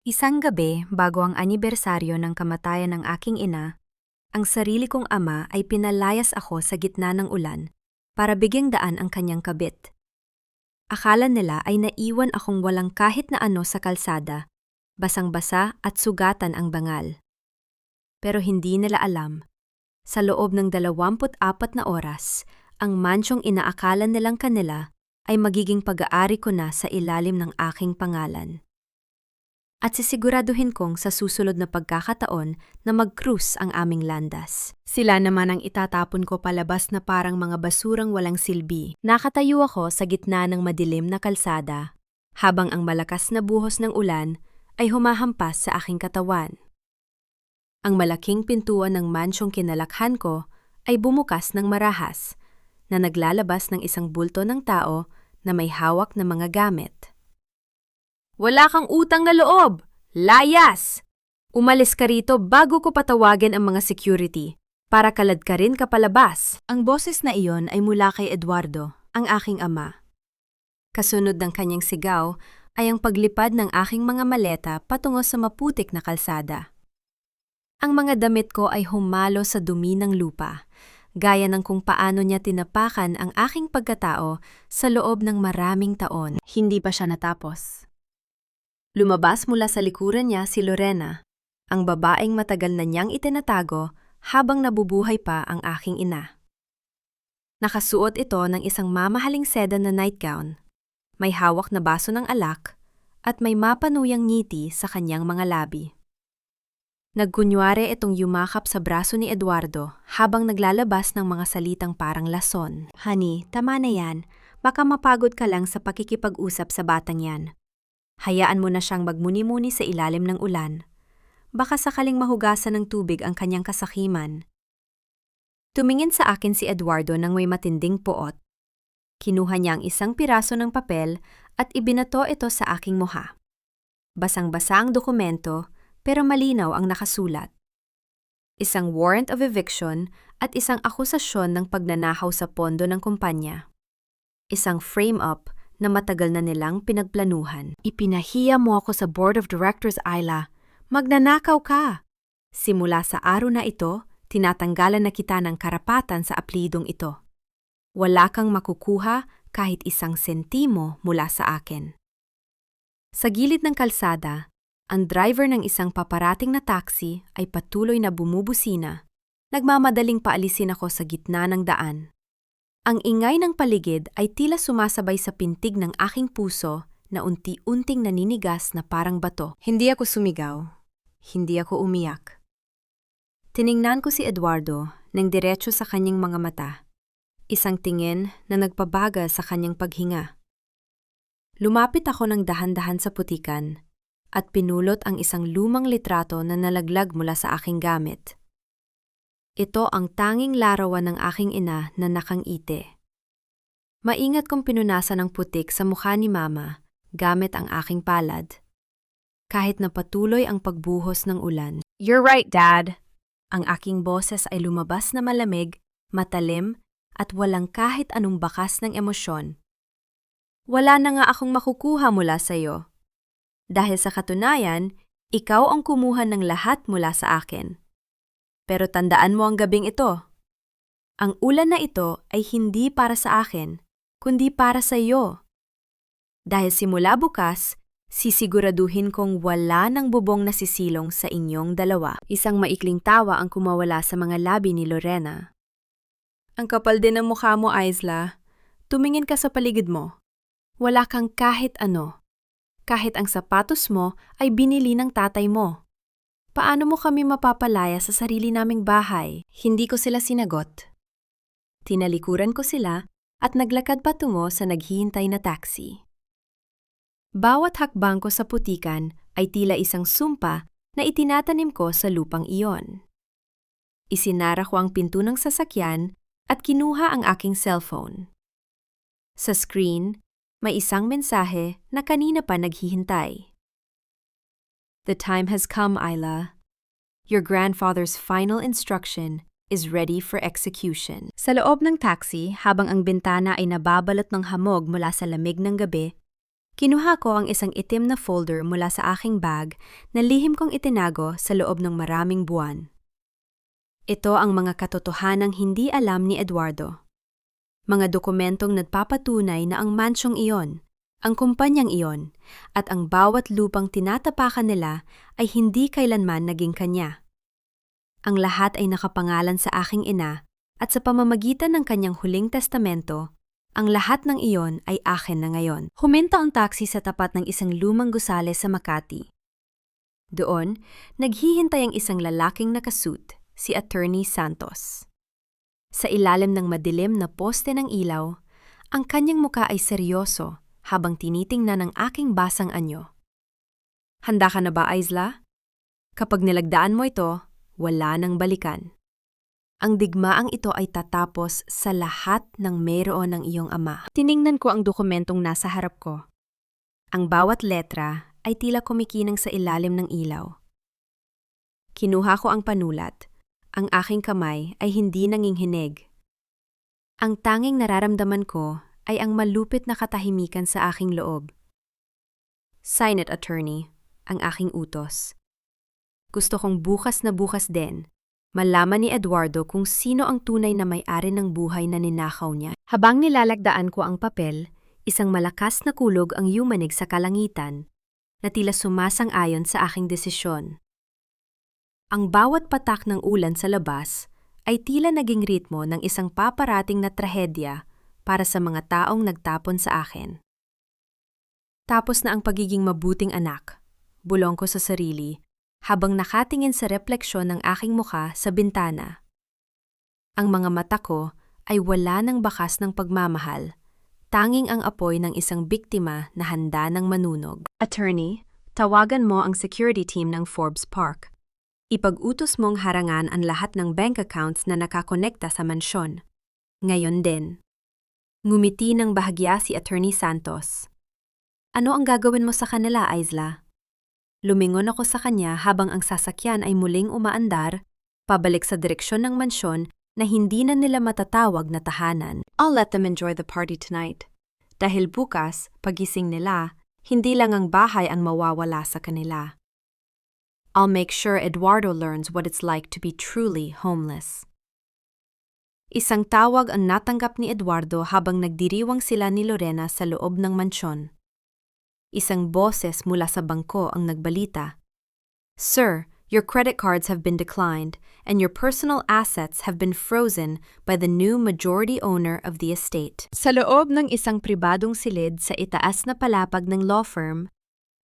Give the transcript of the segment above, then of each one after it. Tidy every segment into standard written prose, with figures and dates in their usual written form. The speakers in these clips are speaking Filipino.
Isang gabi bago ang anibersaryo ng kamatayan ng aking ina, ang sarili kong ama ay pinalayas ako sa gitna ng ulan para bigyang daan ang kanyang kabit. Akala nila ay naiwan akong walang kahit na ano sa kalsada, basang-basa at sugatan ang bangal. Pero hindi nila alam, sa loob ng 24 na oras, ang mansyong inaakala nilang kanila ay magiging pag-aari ko na sa ilalim ng aking pangalan. At sisiguraduhin kong sa susunod na pagkakataon na mag-cruise ang aming landas. Sila naman ang itatapon ko palabas na parang mga basurang walang silbi. Nakatayo ako sa gitna ng madilim na kalsada, habang ang malakas na buhos ng ulan ay humahampas sa aking katawan. Ang malaking pintuan ng mansyong kinalakhan ko ay bumukas ng marahas, na naglalabas ng isang bulto ng tao na may hawak na mga gamit. Wala kang utang na loob! Layas! Umalis ka rito bago ko patawagin ang mga security para kaladkarin ka palabas. Ang boses na iyon ay mula kay Eduardo, ang aking ama. Kasunod ng kanyang sigaw ay ang paglipad ng aking mga maleta patungo sa maputik na kalsada. Ang mga damit ko ay humalo sa dumi ng lupa, gaya ng kung paano niya tinapakan ang aking pagkatao sa loob ng maraming taon. Hindi pa siya natapos. Lumabas mula sa likuran niya si Lorena, ang babaeng matagal na niyang itinatago habang nabubuhay pa ang aking ina. Nakasuot ito ng isang mamahaling seda na nightgown, may hawak na baso ng alak, at may mapanuyang ngiti sa kanyang mga labi. Nagkunwari itong yumakap sa braso ni Eduardo habang naglalabas ng mga salitang parang lason. Honey, tama na yan. Baka mapagod ka lang sa pakikipag-usap sa batang yan. Hayaan mo na siyang magmuni-muni sa ilalim ng ulan. Baka sakaling mahugasan ng tubig ang kanyang kasakiman. Tumingin sa akin si Eduardo nang may matinding poot. Kinuha niya ang isang piraso ng papel at ibinato ito sa aking mukha. Basang-basa ang dokumento pero malinaw ang nakasulat. Isang warrant of eviction at isang akusasyon ng pagnanakaw sa pondo ng kumpanya. Isang frame-up na matagal na nilang pinagplanuhan. Ipinahiya mo ako sa Board of Directors, Ayla. Magnanakaw ka! Simula sa araw na ito, tinatanggalan na kita ng karapatan sa aplidong ito. Wala kang makukuha kahit isang sentimo mula sa akin. Sa gilid ng kalsada, ang driver ng isang paparating na taxi ay patuloy na bumubusina. Nagmamadaling paalisin ako sa gitna ng daan. Ang ingay ng paligid ay tila sumasabay sa pintig ng aking puso na unti-unting naninigas na parang bato. Hindi ako sumigaw. Hindi ako umiyak. Tiningnan ko si Eduardo nang diretso sa kanyang mga mata. Isang tingin na nagpabagal sa kanyang paghinga. Lumapit ako ng dahan-dahan sa putikan at pinulot ang isang lumang litrato na nalaglag mula sa aking gamit. Ito ang tanging larawan ng aking ina na nakangiti. Maingat kong pinunasan ng putik sa mukha ni Mama gamit ang aking palad. Kahit na patuloy ang pagbuhos ng ulan. You're right, Dad. Ang aking boses ay lumabas na malamig, matalim, at walang kahit anong bakas ng emosyon. Wala na nga akong makukuha mula sa iyo. Dahil sa katunayan, ikaw ang kumuha ng lahat mula sa akin. Pero tandaan mo ang gabing ito. Ang ulan na ito ay hindi para sa akin, kundi para sa iyo. Dahil simula bukas, sisiguraduhin kong wala ng bubong na sisilong sa inyong dalawa. Isang maikling tawa ang kumawala sa mga labi ni Lorena. Ang kapal din ng mukha mo, Aisla. Tumingin ka sa paligid mo. Wala kang kahit ano. Kahit ang sapatos mo ay binili ng tatay mo. Paano mo kami mapapalaya sa sarili naming bahay? Hindi ko sila sinagot. Tinalikuran ko sila at naglakad patungo sa naghihintay na taxi. Bawat hakbang ko sa putikan ay tila isang sumpa na itinatanim ko sa lupang iyon. Isinara ko ang pinto ng sasakyan at kinuha ang aking cellphone. Sa screen, may isang mensahe na kanina pa naghihintay. The time has come, Ayla. Your grandfather's final instruction is ready for execution. Sa loob ng taxi, habang ang bintana ay nababalot ng hamog mula sa lamig ng gabi, Kinuha ko ang isang itim na folder mula sa aking bag na lihim kong itinago sa loob ng maraming buwan. Ito ang mga katotohanang hindi alam ni Eduardo. Mga dokumentong nagpapatunay na ang mansyong iyon, ang kumpanyang iyon, at ang bawat lupang tinatapakan nila ay hindi kailanman naging kanya. Ang lahat ay nakapangalan sa aking ina at sa pamamagitan ng kanyang huling testamento, ang lahat ng iyon ay akin na ngayon. Huminto ang taxi sa tapat ng isang lumang gusali sa Makati. Doon, naghihintay ang isang lalaking nakasuit, si Attorney Santos. Sa ilalim ng madilim na poste ng ilaw, ang kanyang muka ay seryoso habang tinitingnan ng aking basang anyo. Handa ka na ba, Aizla? Kapag nilagdaan mo ito, wala nang balikan. Ang digmaang ito ay tatapos sa lahat ng mayroon ng iyong ama. Tiningnan ko ang dokumentong nasa harap ko. Ang bawat letra ay tila kumikinang sa ilalim ng ilaw. Kinuha ko ang panulat. Ang aking kamay ay hindi nanginghinig. Ang tanging nararamdaman ko ay ang malupit na katahimikan sa aking loob. Sign it, attorney, ang aking utos. Gusto kong bukas na bukas din, malaman ni Eduardo kung sino ang tunay na may-ari ng buhay na ninakaw niya. Habang nilalagdaan ko ang papel, isang malakas na kulog ang yumanig sa kalangitan, na tila sumasang-ayon sa aking desisyon. Ang bawat patak ng ulan sa labas ay tila naging ritmo ng isang paparating na trahedya para sa mga taong nagtapon sa akin. Tapos na ang pagiging mabuting anak, bulong ko sa sarili, habang nakatingin sa refleksyon ng aking mukha sa bintana. Ang mga mata ko ay wala ng bakas ng pagmamahal, tanging ang apoy ng isang biktima na handa ng manunog. Attorney, tawagan mo ang security team ng Forbes Park. Ipag-utos mong harangan ang lahat ng bank accounts na nakakonekta sa mansyon. Ngayon din. Ngumiti ng bahagya si Attorney Santos. Ano ang gagawin mo sa kanila, Aizla? Lumingon ako sa kanya habang ang sasakyan ay muling umaandar, pabalik sa direksyon ng mansyon na hindi na nila matatawag na tahanan. I'll let them enjoy the party tonight. Dahil bukas, pagising nila, hindi lang ang bahay ang mawawala sa kanila. I'll make sure Eduardo learns what it's like to be truly homeless. Isang tawag ang natanggap ni Eduardo habang nagdiriwang sila ni Lorena sa loob ng mansyon. Isang boses mula sa bangko ang nagbalita. Sir, your credit cards have been declined and your personal assets have been frozen by the new majority owner of the estate. Sa loob ng isang pribadong silid sa itaas na palapag ng law firm,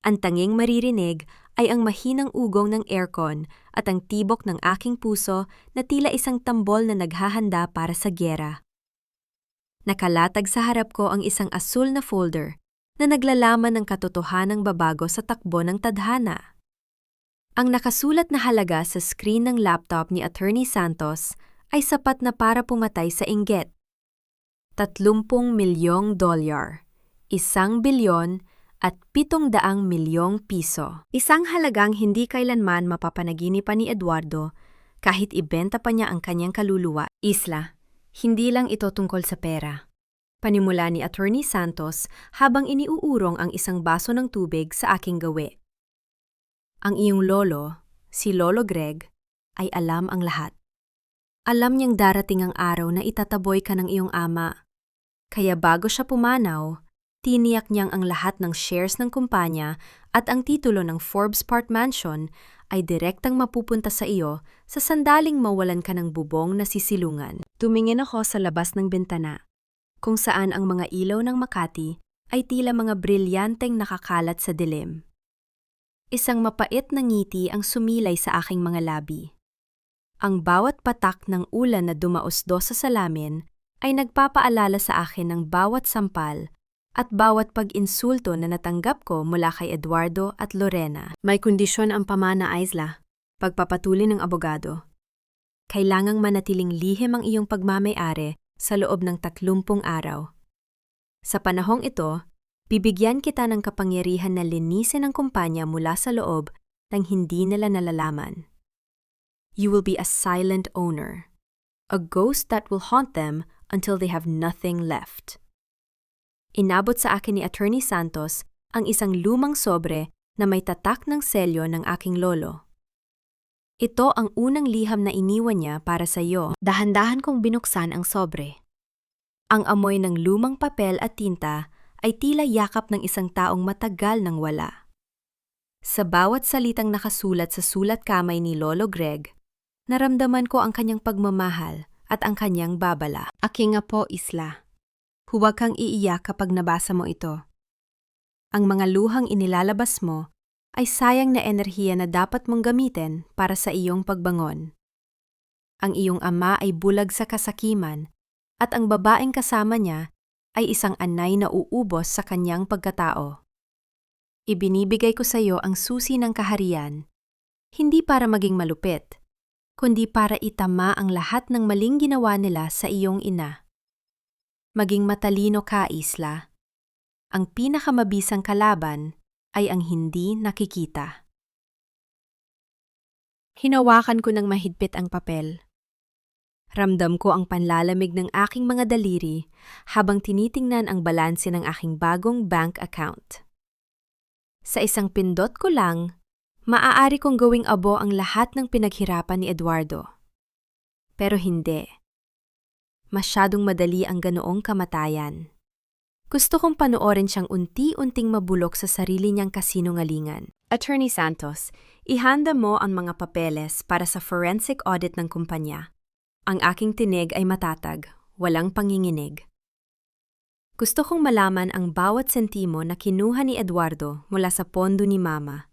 ang tanging maririnig ay ang mahinang ugong ng aircon at ang tibok ng aking puso na tila isang tambol na naghahanda para sa gyera. Nakalatag sa harap ko ang isang asul na folder na naglalaman ng katotohanang babago sa takbo ng tadhana. Ang nakasulat na halaga sa screen ng laptop ni Attorney Santos ay sapat na para pumatay sa inggit. 30 milyong dolyar, 1 bilyon at 700 milyong piso. Isang halagang hindi kailanman mapapanaginipan ni Eduardo kahit ibenta pa niya ang kanyang kaluluwa. Isla, hindi lang ito tungkol sa pera. Panimula ni Attorney Santos habang iniuurong ang isang baso ng tubig sa aking gawi. Ang iyong lolo, si Lolo Greg, ay alam ang lahat. Alam niyang darating ang araw na itataboy ka ng iyong ama. Kaya bago siya pumanaw, tiniyak niyang ang lahat ng shares ng kumpanya at ang titulo ng Forbes Park Mansion ay direktang mapupunta sa iyo sa sandaling mawalan ka ng bubong na sisilungan. Tumingin ako sa labas ng bintana, kung saan ang mga ilaw ng Makati ay tila mga brilyanteng nakakalat sa dilim. Isang mapait na ngiti ang sumilay sa aking mga labi. Ang bawat patak ng ulan na dumausdo sa salamin ay nagpapaalala sa akin ng bawat sampal at bawat pag-insulto na natanggap ko mula kay Eduardo at Lorena. May kondisyon ang pamana, Aizla. Pagpapatuli ng abogado. Kailangang manatiling lihim ang iyong pagmamay-ari sa loob ng 30 araw. Sa panahong ito, bibigyan kita ng kapangyarihan na linisin ang kumpanya mula sa loob nang hindi nila nalalaman. You will be a silent owner, a ghost that will haunt them until they have nothing left. Inabot sa akin ni Attorney Santos ang isang lumang sobre na may tatak ng selyo ng aking lolo. Ito ang unang liham na iniwan niya para sa iyo. Dahan-dahan kong binuksan ang sobre. Ang amoy ng lumang papel at tinta ay tila yakap ng isang taong matagal nang wala. Sa bawat salitang nakasulat sa sulat kamay ni Lolo Greg, naramdaman ko ang kanyang pagmamahal at ang kanyang babala. Aking apo, Isla. Huwag kang iiyak kapag nabasa mo ito. Ang mga luhang inilalabas mo ay sayang na enerhiya na dapat mong gamitin para sa iyong pagbangon. Ang iyong ama ay bulag sa kasakiman at ang babaeng kasama niya ay isang anay na uubos sa kanyang pagkatao. Ibinibigay ko sa iyo ang susi ng kaharian, hindi para maging malupit, kundi para itama ang lahat ng maling ginawa nila sa iyong ina. Maging matalino ka, Isla. Ang pinakamabisang kalaban ay ang hindi nakikita. Hinawakan ko ng mahigpit ang papel. Ramdam ko ang panlalamig ng aking mga daliri habang tinitingnan ang balanse ng aking bagong bank account. Sa isang pindot ko lang, maaari kong gawing abo ang lahat ng pinaghirapan ni Eduardo. Pero hindi. Masyadong madali ang ganoong kamatayan. Gusto kong panoorin siyang unti-unting mabulok sa sarili niyang kasinungalingan. Attorney Santos, ihanda mo ang mga papeles para sa forensic audit ng kumpanya. Ang aking tinig ay matatag, walang panginginig. Gusto kong malaman ang bawat sentimo na kinuha ni Eduardo mula sa pondo ni Mama.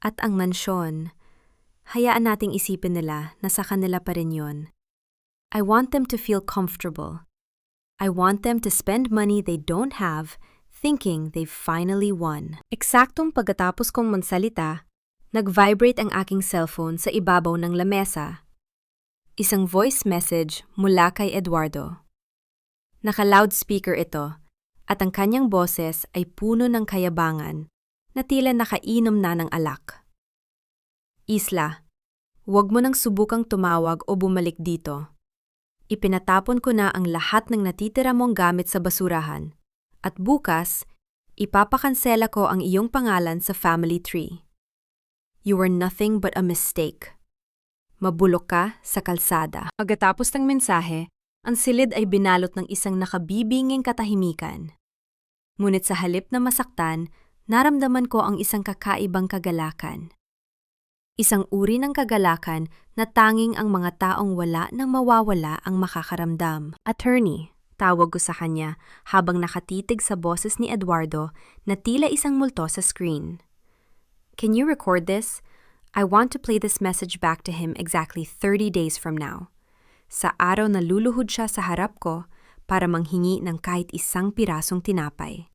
At ang mansyon, hayaan nating isipin nila na sa kanila pa rin yun. I want them to feel comfortable. I want them to spend money they don't have, thinking they've finally won. Eksaktong pagkatapos kong magsalita, nag-vibrate ang aking cellphone sa ibabaw ng lamesa. Isang voice message mula kay Eduardo. Naka-loudspeaker ito, at ang kanyang boses ay puno ng kayabangan na tila nakainom na ng alak. Isla, huwag mo nang subukang tumawag o bumalik dito. Ipinatapon ko na ang lahat ng natitira mong gamit sa basurahan, at bukas, ipapakansela ko ang iyong pangalan sa family tree. You were nothing but a mistake. Mabulok ka sa kalsada. Pagkatapos ng mensahe, ang silid ay binalot ng isang nakabibinging katahimikan. Ngunit sa halip na masaktan, naramdaman ko ang isang kakaibang kagalakan. Isang uri ng kagalakan na tanging ang mga taong wala nang mawawala ang makakaramdam. Attorney, tawag ko sa kanya habang nakatitig sa boses ni Eduardo na tila isang multo sa screen. Can you record this? I want to play this message back to him exactly 30 days from now. Sa araw na luluhod siya sa harap ko para manghingi ng kahit isang pirasong tinapay.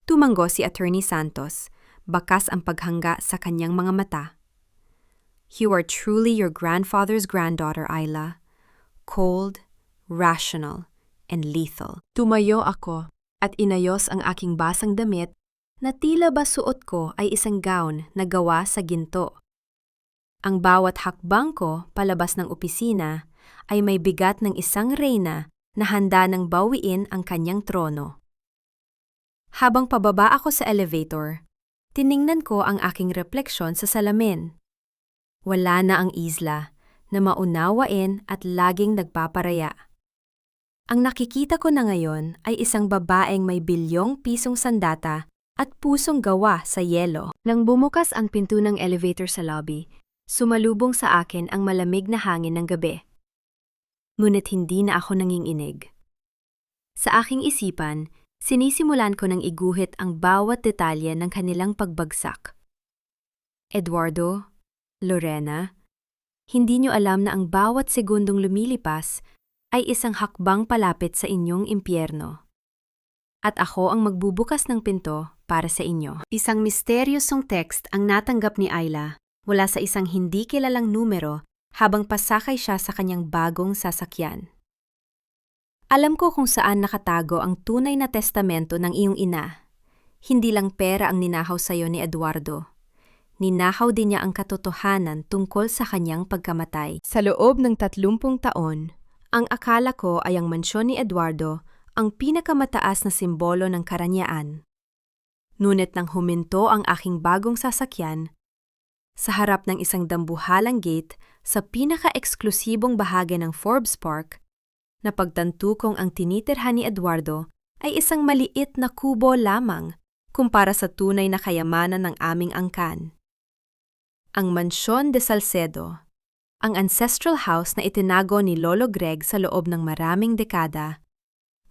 Tumango si Attorney Santos, bakas ang paghangga sa kanyang mga mata. You are truly your grandfather's granddaughter, Ayla. Cold, rational, and lethal. Tumayo ako at inayos ang aking basang damit na tila ba suot ko ay isang gown na gawa sa ginto. Ang bawat hakbang ko palabas ng opisina ay may bigat ng isang reyna na handa ng bawiin ang kanyang trono. Habang pababa ako sa elevator, tiningnan ko ang aking refleksyon sa salamin. Wala na ang Isla na maunawain at laging nagpaparaya. Ang nakikita ko na ngayon ay isang babaeng may bilyong pisong sandata at pusong gawa sa yelo. Nang bumukas ang pinto ng elevator sa lobby, sumalubong sa akin ang malamig na hangin ng gabi. Ngunit hindi na ako nanginginig. Sa aking isipan, sinisimulan ko ng iguhit ang bawat detalye ng kanilang pagbagsak. Eduardo, Lorena, hindi niyo alam na ang bawat segundong lumilipas ay isang hakbang palapit sa inyong impyerno. At ako ang magbubukas ng pinto para sa inyo. Isang misteryosong text ang natanggap ni Ayla mula sa isang hindi kilalang numero habang pasakay siya sa kanyang bagong sasakyan. Alam ko kung saan nakatago ang tunay na testamento ng iyong ina. Hindi lang pera ang ninahaw sa iyo ni Eduardo. Ninahaw din niya ang katotohanan tungkol sa kanyang pagkamatay. Sa loob ng 30 taon, ang akala ko ay ang mansyon ni Eduardo ang pinakamataas na simbolo ng karanyaan. Ngunit nang huminto ang aking bagong sasakyan, sa harap ng isang dambuhalang gate sa pinaka-eksklusibong bahagi ng Forbes Park, napagtanto kong ang tinitirhan ni Eduardo ay isang maliit na kubo lamang kumpara sa tunay na kayamanan ng aming angkan. Ang Mansyon de Salcedo, ang ancestral house na itinago ni Lolo Greg sa loob ng maraming dekada,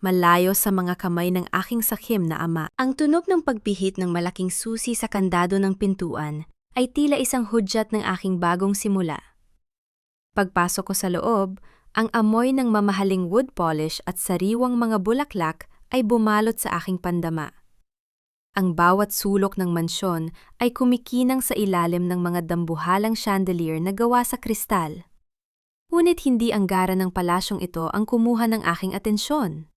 malayo sa mga kamay ng aking sakim na ama. Ang tunog ng pagpihit ng malaking susi sa kandado ng pintuan ay tila isang hudyat ng aking bagong simula. Pagpasok ko sa loob, ang amoy ng mamahaling wood polish at sariwang mga bulaklak ay bumalot sa aking pandama. Ang bawat sulok ng mansyon ay kumikinang sa ilalim ng mga dambuhalang chandelier na gawa sa kristal. Ngunit hindi ang gara ng palasyong ito ang kumuha ng aking atensyon,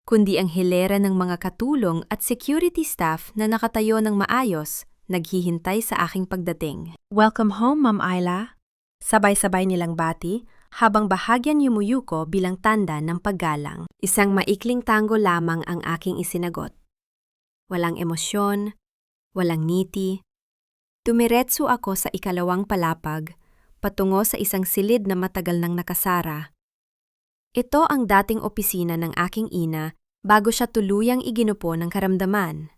kundi ang hilera ng mga katulong at security staff na nakatayo ng maayos, naghihintay sa aking pagdating. "Welcome home, Ma'am Ayla." Sabay-sabay nilang bati habang bahagyan yumuyuko bilang tanda ng paggalang. Isang maikling tango lamang ang aking isinagot. Walang emosyon, walang ngiti. Dumiretso ako sa ikalawang palapag, patungo sa isang silid na matagal nang nakasara. Ito ang dating opisina ng aking ina bago siya tuluyang iginupo ng karamdaman.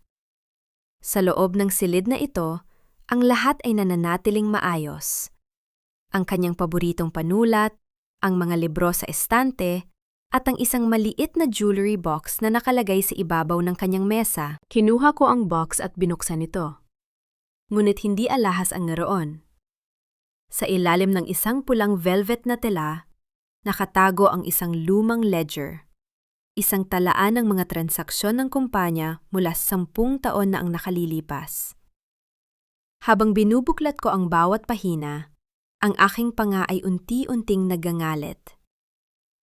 Sa loob ng silid na ito, ang lahat ay nananatiling maayos. Ang kanyang paboritong panulat, ang mga libro sa estante, at ang isang maliit na jewelry box na nakalagay sa ibabaw ng kanyang mesa. Kinuha ko ang box at binuksan ito. Ngunit hindi alahas ang naroon. Sa ilalim ng isang pulang velvet na tela, nakatago ang isang lumang ledger. Isang talaan ng mga transaksyon ng kumpanya mula 10 taon na ang nakalilipas. Habang binubuklat ko ang bawat pahina, ang aking panga ay unti-unting nagangalit.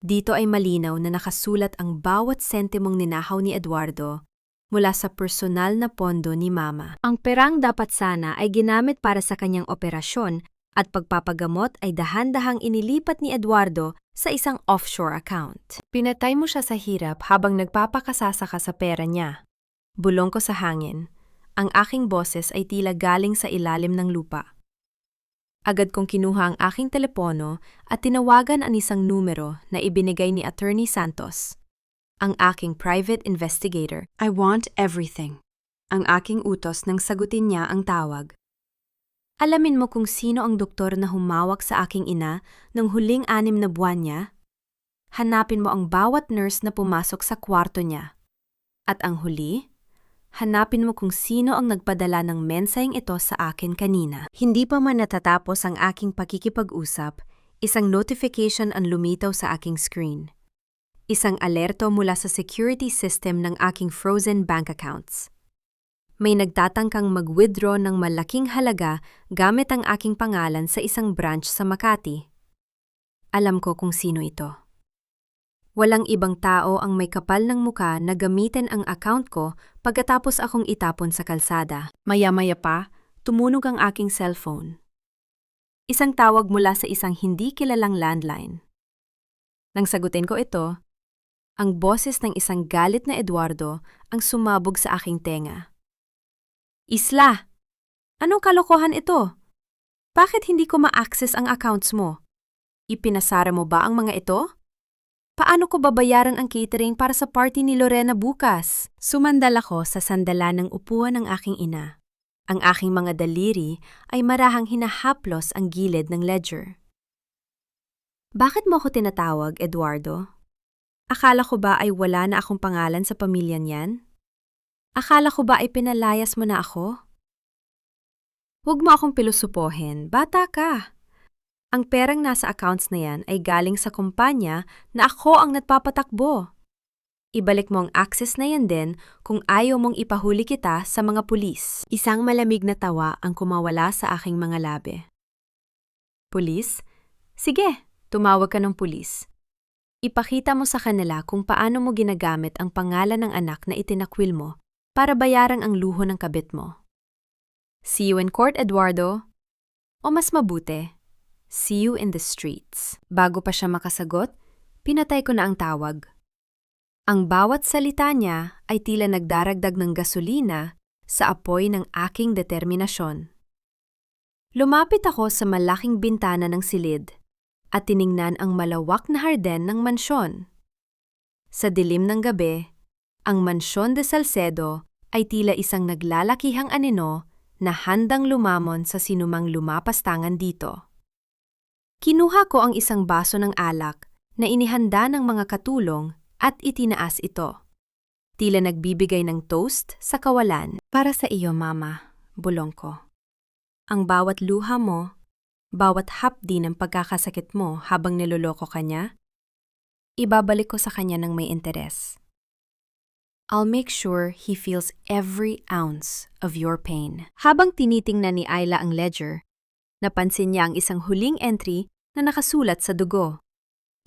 Dito ay malinaw na nakasulat ang bawat sentimong ninahaw ni Eduardo mula sa personal na pondo ni Mama. Ang perang dapat sana ay ginamit para sa kanyang operasyon at pagpapagamot ay dahan-dahang inilipat ni Eduardo sa isang offshore account. Pinatay mo siya sa hirap habang nagpapakasasaka sa pera niya. Bulong ko sa hangin. Ang aking boses ay tila galing sa ilalim ng lupa. Agad kong kinuha ang aking telepono at tinawagan ang isang numero na ibinigay ni Attorney Santos, ang aking private investigator. "I want everything." Ang aking utos nang sagutin niya ang tawag. "Alamin mo kung sino ang doktor na humawak sa aking ina ng huling 6 na buwan niya? Hanapin mo ang bawat nurse na pumasok sa kwarto niya. At ang huli, hanapin mo kung sino ang nagpadala ng mensaheng ito sa akin kanina." Hindi pa man natatapos ang aking pakikipag-usap, isang notification ang lumitaw sa aking screen. Isang alerto mula sa security system ng aking frozen bank accounts. May nagtatangkang mag-withdraw ng malaking halaga gamit ang aking pangalan sa isang branch sa Makati. Alam ko kung sino ito. Walang ibang tao ang may kapal ng muka na gamitin ang account ko pagkatapos akong itapon sa kalsada. Maya-maya pa, tumunog ang aking cellphone. Isang tawag mula sa isang hindi kilalang landline. Nang sagutin ko ito, ang boses ng isang galit na Eduardo ang sumabog sa aking tenga. "Isla! Anong kalokohan ito? Bakit hindi ko ma-access ang accounts mo? Ipinasara mo ba ang mga ito? Paano ko babayaran ang catering para sa party ni Lorena bukas?" Sumandal ako sa sandalan ng upuan ng aking ina. Ang aking mga daliri ay marahang hinahaplos ang gilid ng ledger. "Bakit mo ako tinatawag, Eduardo? Akala ko ba ay wala na akong pangalan sa pamilya niyan? Akala ko ba ay pinalayas mo na ako? Huwag mo akong pilusupohin, bata ka. Ang perang nasa accounts na yan ay galing sa kumpanya na ako ang nagpapatakbo. Ibalik mo ang access na yan din kung ayaw mong ipahuli kita sa mga pulis." Isang malamig na tawa ang kumawala sa aking mga labi. "Pulis? Sige, tumawag ka ng pulis. Ipakita mo sa kanila kung paano mo ginagamit ang pangalan ng anak na itinakwil mo para bayaran ang luho ng kabit mo. See you in court, Eduardo. O mas mabuti, see you in the streets." Bago pa siya makasagot, pinatay ko na ang tawag. Ang bawat salita niya ay tila nagdaragdag ng gasolina sa apoy ng aking determinasyon. Lumapit ako sa malaking bintana ng silid at tiningnan ang malawak na harden ng mansyon. Sa dilim ng gabi, ang Mansyon de Salcedo ay tila isang naglalakihang anino na handang lumamon sa sinumang lumapastangan dito. Kinuha ko ang isang baso ng alak na inihanda ng mga katulong at itinaas ito. Tila nagbibigay ng toast sa kawalan. Para sa iyo, Mama, bulong ko. Ang bawat luha mo, bawat hapdi ng pagkakasakit mo habang niloloko ka niya, ibabalik ko sa kanya ng may interes. I'll make sure he feels every ounce of your pain. Habang tinitingnan ni Ayla ang ledger, napansin niya ang isang huling entry na nakasulat sa dugo.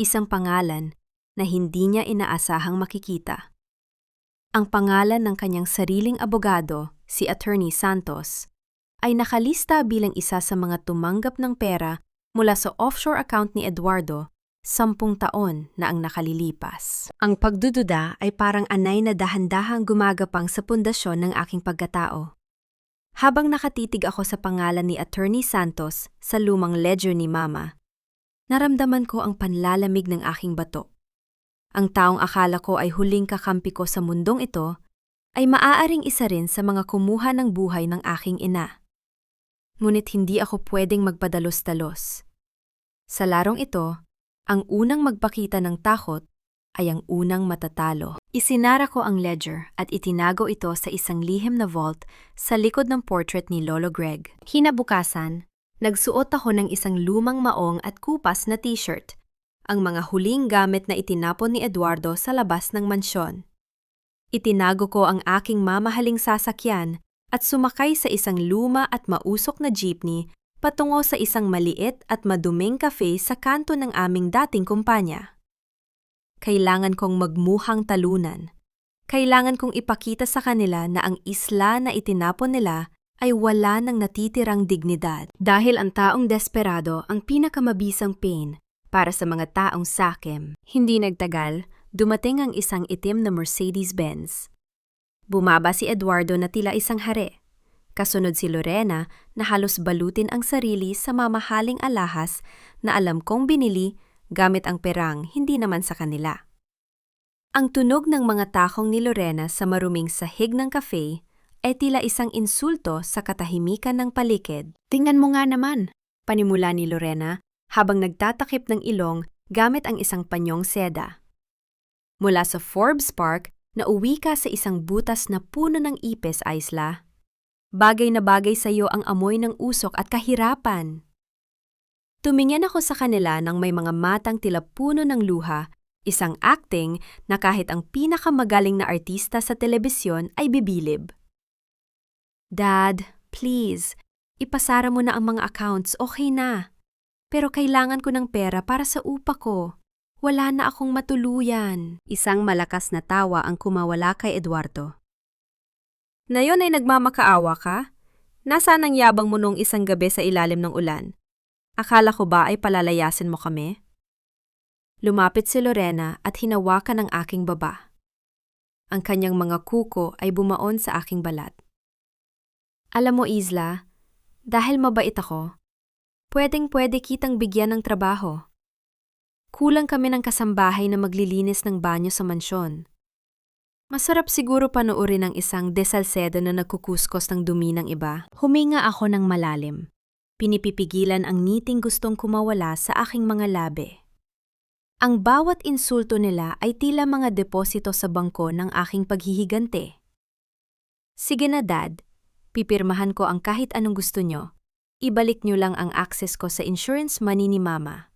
Isang pangalan na hindi niya inaasahang makikita. Ang pangalan ng kanyang sariling abogado, si Attorney Santos, ay nakalista bilang isa sa mga tumanggap ng pera mula sa offshore account ni Eduardo 10 taon na ang nakalilipas. Ang pagdududa ay parang anay na dahan-dahang gumagapang sa pundasyon ng aking pagkatao. Habang nakatitig ako sa pangalan ni Attorney Santos sa lumang ledger ni Mama, naramdaman ko ang panlalamig ng aking bato. Ang taong akala ko ay huling kakampi ko sa mundong ito ay maaaring isa rin sa mga kumuha ng buhay ng aking ina. Ngunit hindi ako pwedeng magpadalos-dalos. Sa larong ito, ang unang magpakita ng takot ay ang unang matatalo. Isinara ko ang ledger at itinago ito sa isang lihim na vault sa likod ng portrait ni Lolo Greg. Kinabukasan, nagsuot ako ng isang lumang maong at kupas na t-shirt, ang mga huling gamit na itinapon ni Eduardo sa labas ng mansyon. Itinago ko ang aking mamahaling sasakyan at sumakay sa isang luma at mausok na jeepney patungo sa isang maliit at maduming cafe sa kanto ng aming dating kumpanya. Kailangan kong magmuhang talunan. Kailangan kong ipakita sa kanila na ang isla na itinapon nila ay wala ng natitirang dignidad. Dahil ang taong desperado ang pinakamabisang pain para sa mga taong sakim. Hindi nagtagal, dumating ang isang itim na Mercedes-Benz. Bumaba si Eduardo na tila isang hari. Kasunod si Lorena na halos balutin ang sarili sa mamahaling alahas na alam kong binili gamit ang perang hindi naman sa kanila. Ang tunog ng mga takong ni Lorena sa maruming sahig ng cafe ay tila isang insulto sa katahimikan ng paligid. Tingnan mo nga naman, panimula ni Lorena habang nagtatakip ng ilong gamit ang isang panyong seda. Mula sa Forbes Park, nauwi ka sa isang butas na puno ng ipis, Aisla. Bagay na bagay sa iyo ang amoy ng usok at kahirapan. Tumingin ako sa kanila nang may mga matang tila puno ng luha, isang acting na kahit ang pinakamagaling na artista sa telebisyon ay bibilib. Dad, please, ipasara mo na ang mga accounts, okay na. Pero kailangan ko ng pera para sa upa ko. Wala na akong matuluyan. Isang malakas na tawa ang kumawala kay Eduardo. Na yon ay nagmamakaawa ka? Nasaan ang yabang mo nung isang gabi sa ilalim ng ulan? Akala ko ba ay palalayasin mo kami? Lumapit si Lorena at hinawakan ang aking baba. Ang kanyang mga kuko ay bumaon sa aking balat. Alam mo, Isla, dahil mabait ako, pwedeng-pwede kitang bigyan ng trabaho. Kulang kami ng kasambahay na maglilinis ng banyo sa mansyon. Masarap siguro panoorin ang isang De Salcedo na nagkukuskos ng dumi ng iba. Huminga ako ng malalim. Pinipipigilan ang ngiting gustong kumawala sa aking mga labi. Ang bawat insulto nila ay tila mga deposito sa bangko ng aking paghihigante. Sige na, Dad. Pipirmahan ko ang kahit anong gusto nyo. Ibalik nyo lang ang access ko sa insurance money ni Mama.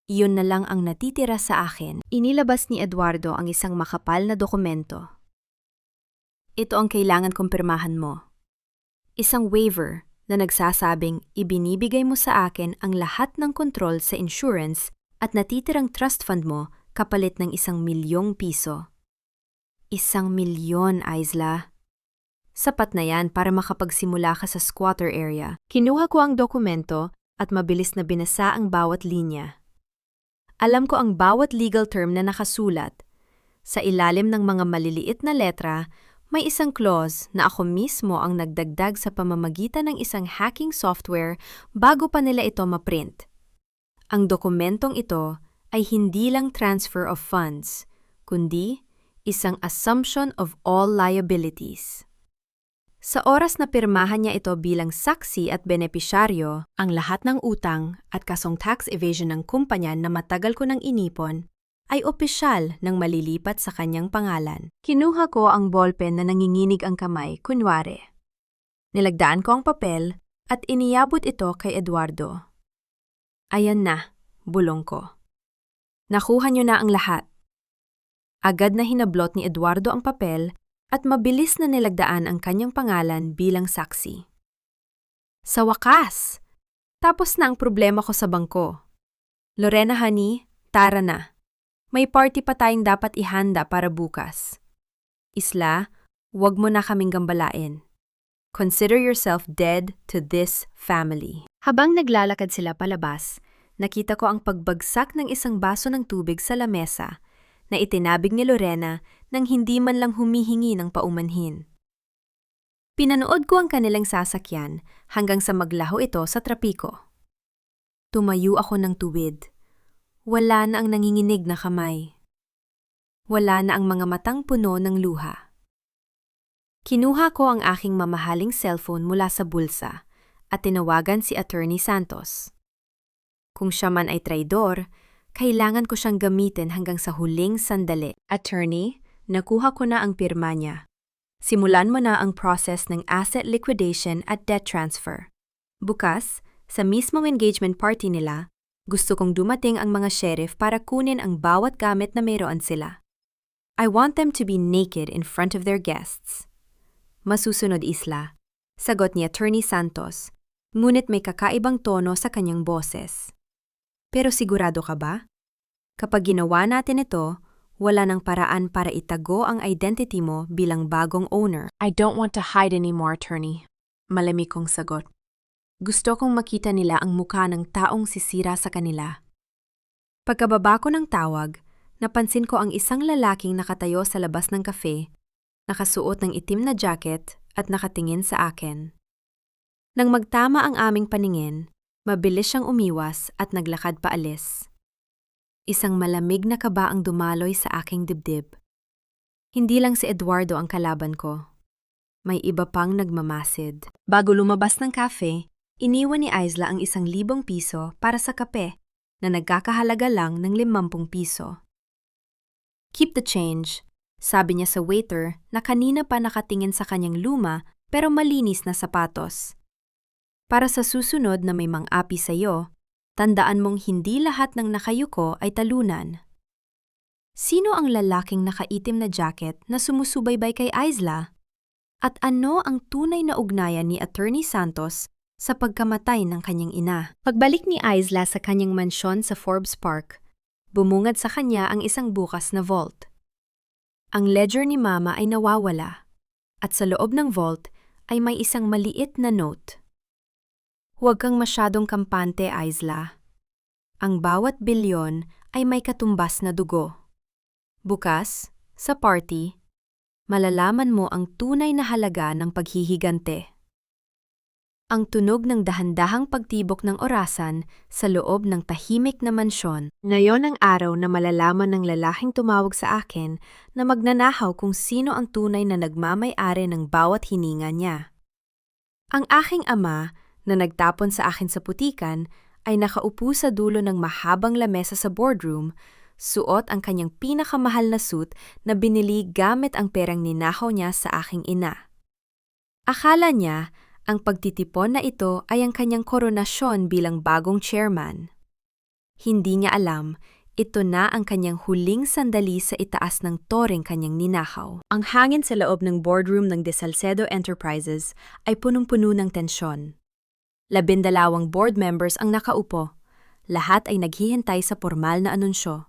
Iyon na lang ang natitira sa akin. Inilabas ni Eduardo ang isang makapal na dokumento. Ito ang kailangan kong pirmahan mo. Isang waiver na nagsasabing ibinibigay mo sa akin ang lahat ng kontrol sa insurance at natitirang trust fund mo kapalit ng 1,000,000 piso. 1,000,000, Aisla. Sapat na yan para makapagsimula ka sa squatter area. Kinuha ko ang dokumento at mabilis na binasa ang bawat linya. Alam ko ang bawat legal term na nakasulat. Sa ilalim ng mga maliliit na letra, May isang clause na ako mismo ang nagdagdag sa pamamagitan ng isang hacking software bago pa nila ito ma-print. Ang dokumentong ito ay hindi lang transfer of funds, kundi isang assumption of all liabilities. Sa oras na pirmahan niya ito bilang saksi at benepisyaryo, ang lahat ng utang at kasong tax evasion ng kumpanya na matagal ko nang inipon ay opisyal nang malilipat sa kanyang pangalan. Kinuha ko ang ballpen na nanginginig ang kamay, kunwari. Nilagdaan ko ang papel at iniyabot ito kay Eduardo. Ayan na, bulong ko. Nakuha niyo na ang lahat. Agad na hinablot ni Eduardo ang papel at mabilis na nilagdaan ang kanyang pangalan bilang saksi. Sa wakas! Tapos na ang problema ko sa bangko. Lorena honey, tara na. May party pa tayong dapat ihanda para bukas. Isla, huwag mo na kaming gambalain. Consider yourself dead to this family. Habang naglalakad sila palabas, nakita ko ang pagbagsak ng isang baso ng tubig sa lamesa na itinabig ni Lorena nang hindi man lang humihingi ng paumanhin. Pinanood ko ang kanilang sasakyan hanggang sa maglaho ito sa trapiko. Tumayo ako ng tuwid. Wala na ang nanginginig na kamay. Wala na ang mga matang puno ng luha. Kinuha ko ang aking mamahaling cellphone mula sa bulsa at tinawagan si Attorney Santos. Kung siya man ay traidor, kailangan ko siyang gamitin hanggang sa huling sandali. Attorney, nakuha ko na ang pirma niya. Simulan mo na ang process ng asset liquidation at debt transfer. Bukas, sa mismong engagement party nila, gusto kong dumating ang mga sheriff para kunin ang bawat gamit na mayroon sila. I want them to be naked in front of their guests. Masusunod, Isla, sagot ni Attorney Santos, ngunit may kakaibang tono sa kanyang boses. Pero sigurado ka ba? Kapag ginawa natin ito, wala nang paraan para itago ang identity mo bilang bagong owner. I don't want to hide anymore, Attorney. Malamig kong sagot. Gusto kong makita nila ang mukha ng taong sisira sa kanila. Pagkababa ko ng tawag, napansin ko ang isang lalaking nakatayo sa labas ng kafe, nakasuot ng itim na jacket at nakatingin sa akin. Nang magtama ang aming paningin, mabilis siyang umiwas at naglakad paalis. Isang malamig na kaba ang dumaloy sa aking dibdib. Hindi lang si Eduardo ang kalaban ko. May iba pang nagmamasid. Bago lumabas ng cafe, iniwan ni Isla ang 1,000 piso para sa kape na nagkakahalaga lang ng 50 piso. Keep the change, sabi niya sa waiter na kanina pa nakatingin sa kanyang luma pero malinis na sapatos. Para sa susunod na may mang-api sa'yo, tandaan mong hindi lahat ng nakayuko ay talunan. Sino ang lalaking nakaitim na jacket na sumusubaybay kay Isla? At ano ang tunay na ugnayan ni Attorney Santos sa pagkamatay ng kanyang ina? Pagbalik ni Isla sa kanyang mansyon sa Forbes Park, bumungad sa kanya ang isang bukas na vault. Ang ledger ni Mama ay nawawala, at sa loob ng vault ay may isang maliit na note. Huwag kang masyadong kampante, Isla. Ang bawat bilyon ay may katumbas na dugo. Bukas, sa party, malalaman mo ang tunay na halaga ng paghihigante. Ang tunog ng dahan-dahang pagtibok ng orasan sa loob ng tahimik na mansyon. Ngayon ang araw na malalaman ng lalaking tumawag sa akin na magnanahaw kung sino ang tunay na nagmamay-ari ng bawat hininga niya. Ang aking ama, na nagtapon sa akin sa putikan, ay nakaupo sa dulo ng mahabang lamesa sa boardroom, suot ang kanyang pinakamahal na suit na binili gamit ang perang ninakaw niya sa aking ina. Akala niya, ang pagtitipon na ito ay ang kanyang koronasyon bilang bagong chairman. Hindi niya alam, ito na ang kanyang huling sandali sa itaas ng toreng kanyang ninakaw. Ang hangin sa loob ng boardroom ng De Salcedo Enterprises ay punong-puno ng tensyon. 12 board members ang nakaupo. Lahat ay naghihintay sa formal na anunsyo.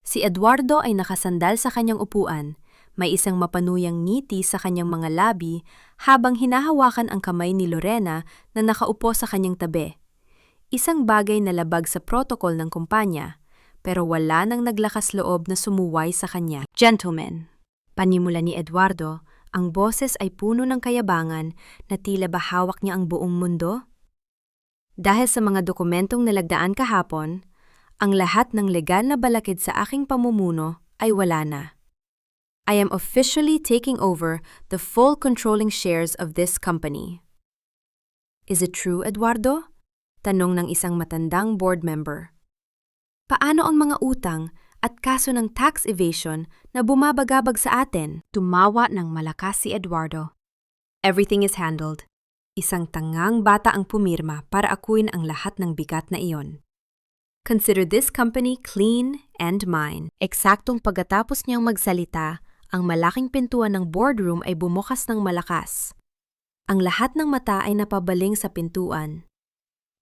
Si Eduardo ay nakasandal sa kanyang upuan. May isang mapanuyang ngiti sa kanyang mga labi habang hinahawakan ang kamay ni Lorena na nakaupo sa kanyang tabi. Isang bagay na labag sa protokol ng kumpanya, pero wala nang naglakas loob na sumuway sa kanya. Gentlemen, Panimula ni Eduardo, ang boses ay puno ng kayabangan na tila ba hawak niya ang buong mundo. Dahil sa mga dokumentong nalagdaan kahapon, ang lahat ng legal na balakid sa aking pamumuno ay wala na. I am officially taking over the full controlling shares of this company. Is it true, Eduardo? Tanong ng isang matandang board member. Paano ang mga utang at kaso ng tax evasion na bumabagabag sa atin? Tumawa ng malakas si Eduardo. Everything is handled. Isang tangang bata ang pumirma para akuin ang lahat ng bigat na iyon. Consider this company clean and mine. Eksaktong pagkatapos niyang magsalita, ang malaking pintuan ng boardroom ay bumukas ng malakas. Ang lahat ng mata ay napabaling sa pintuan.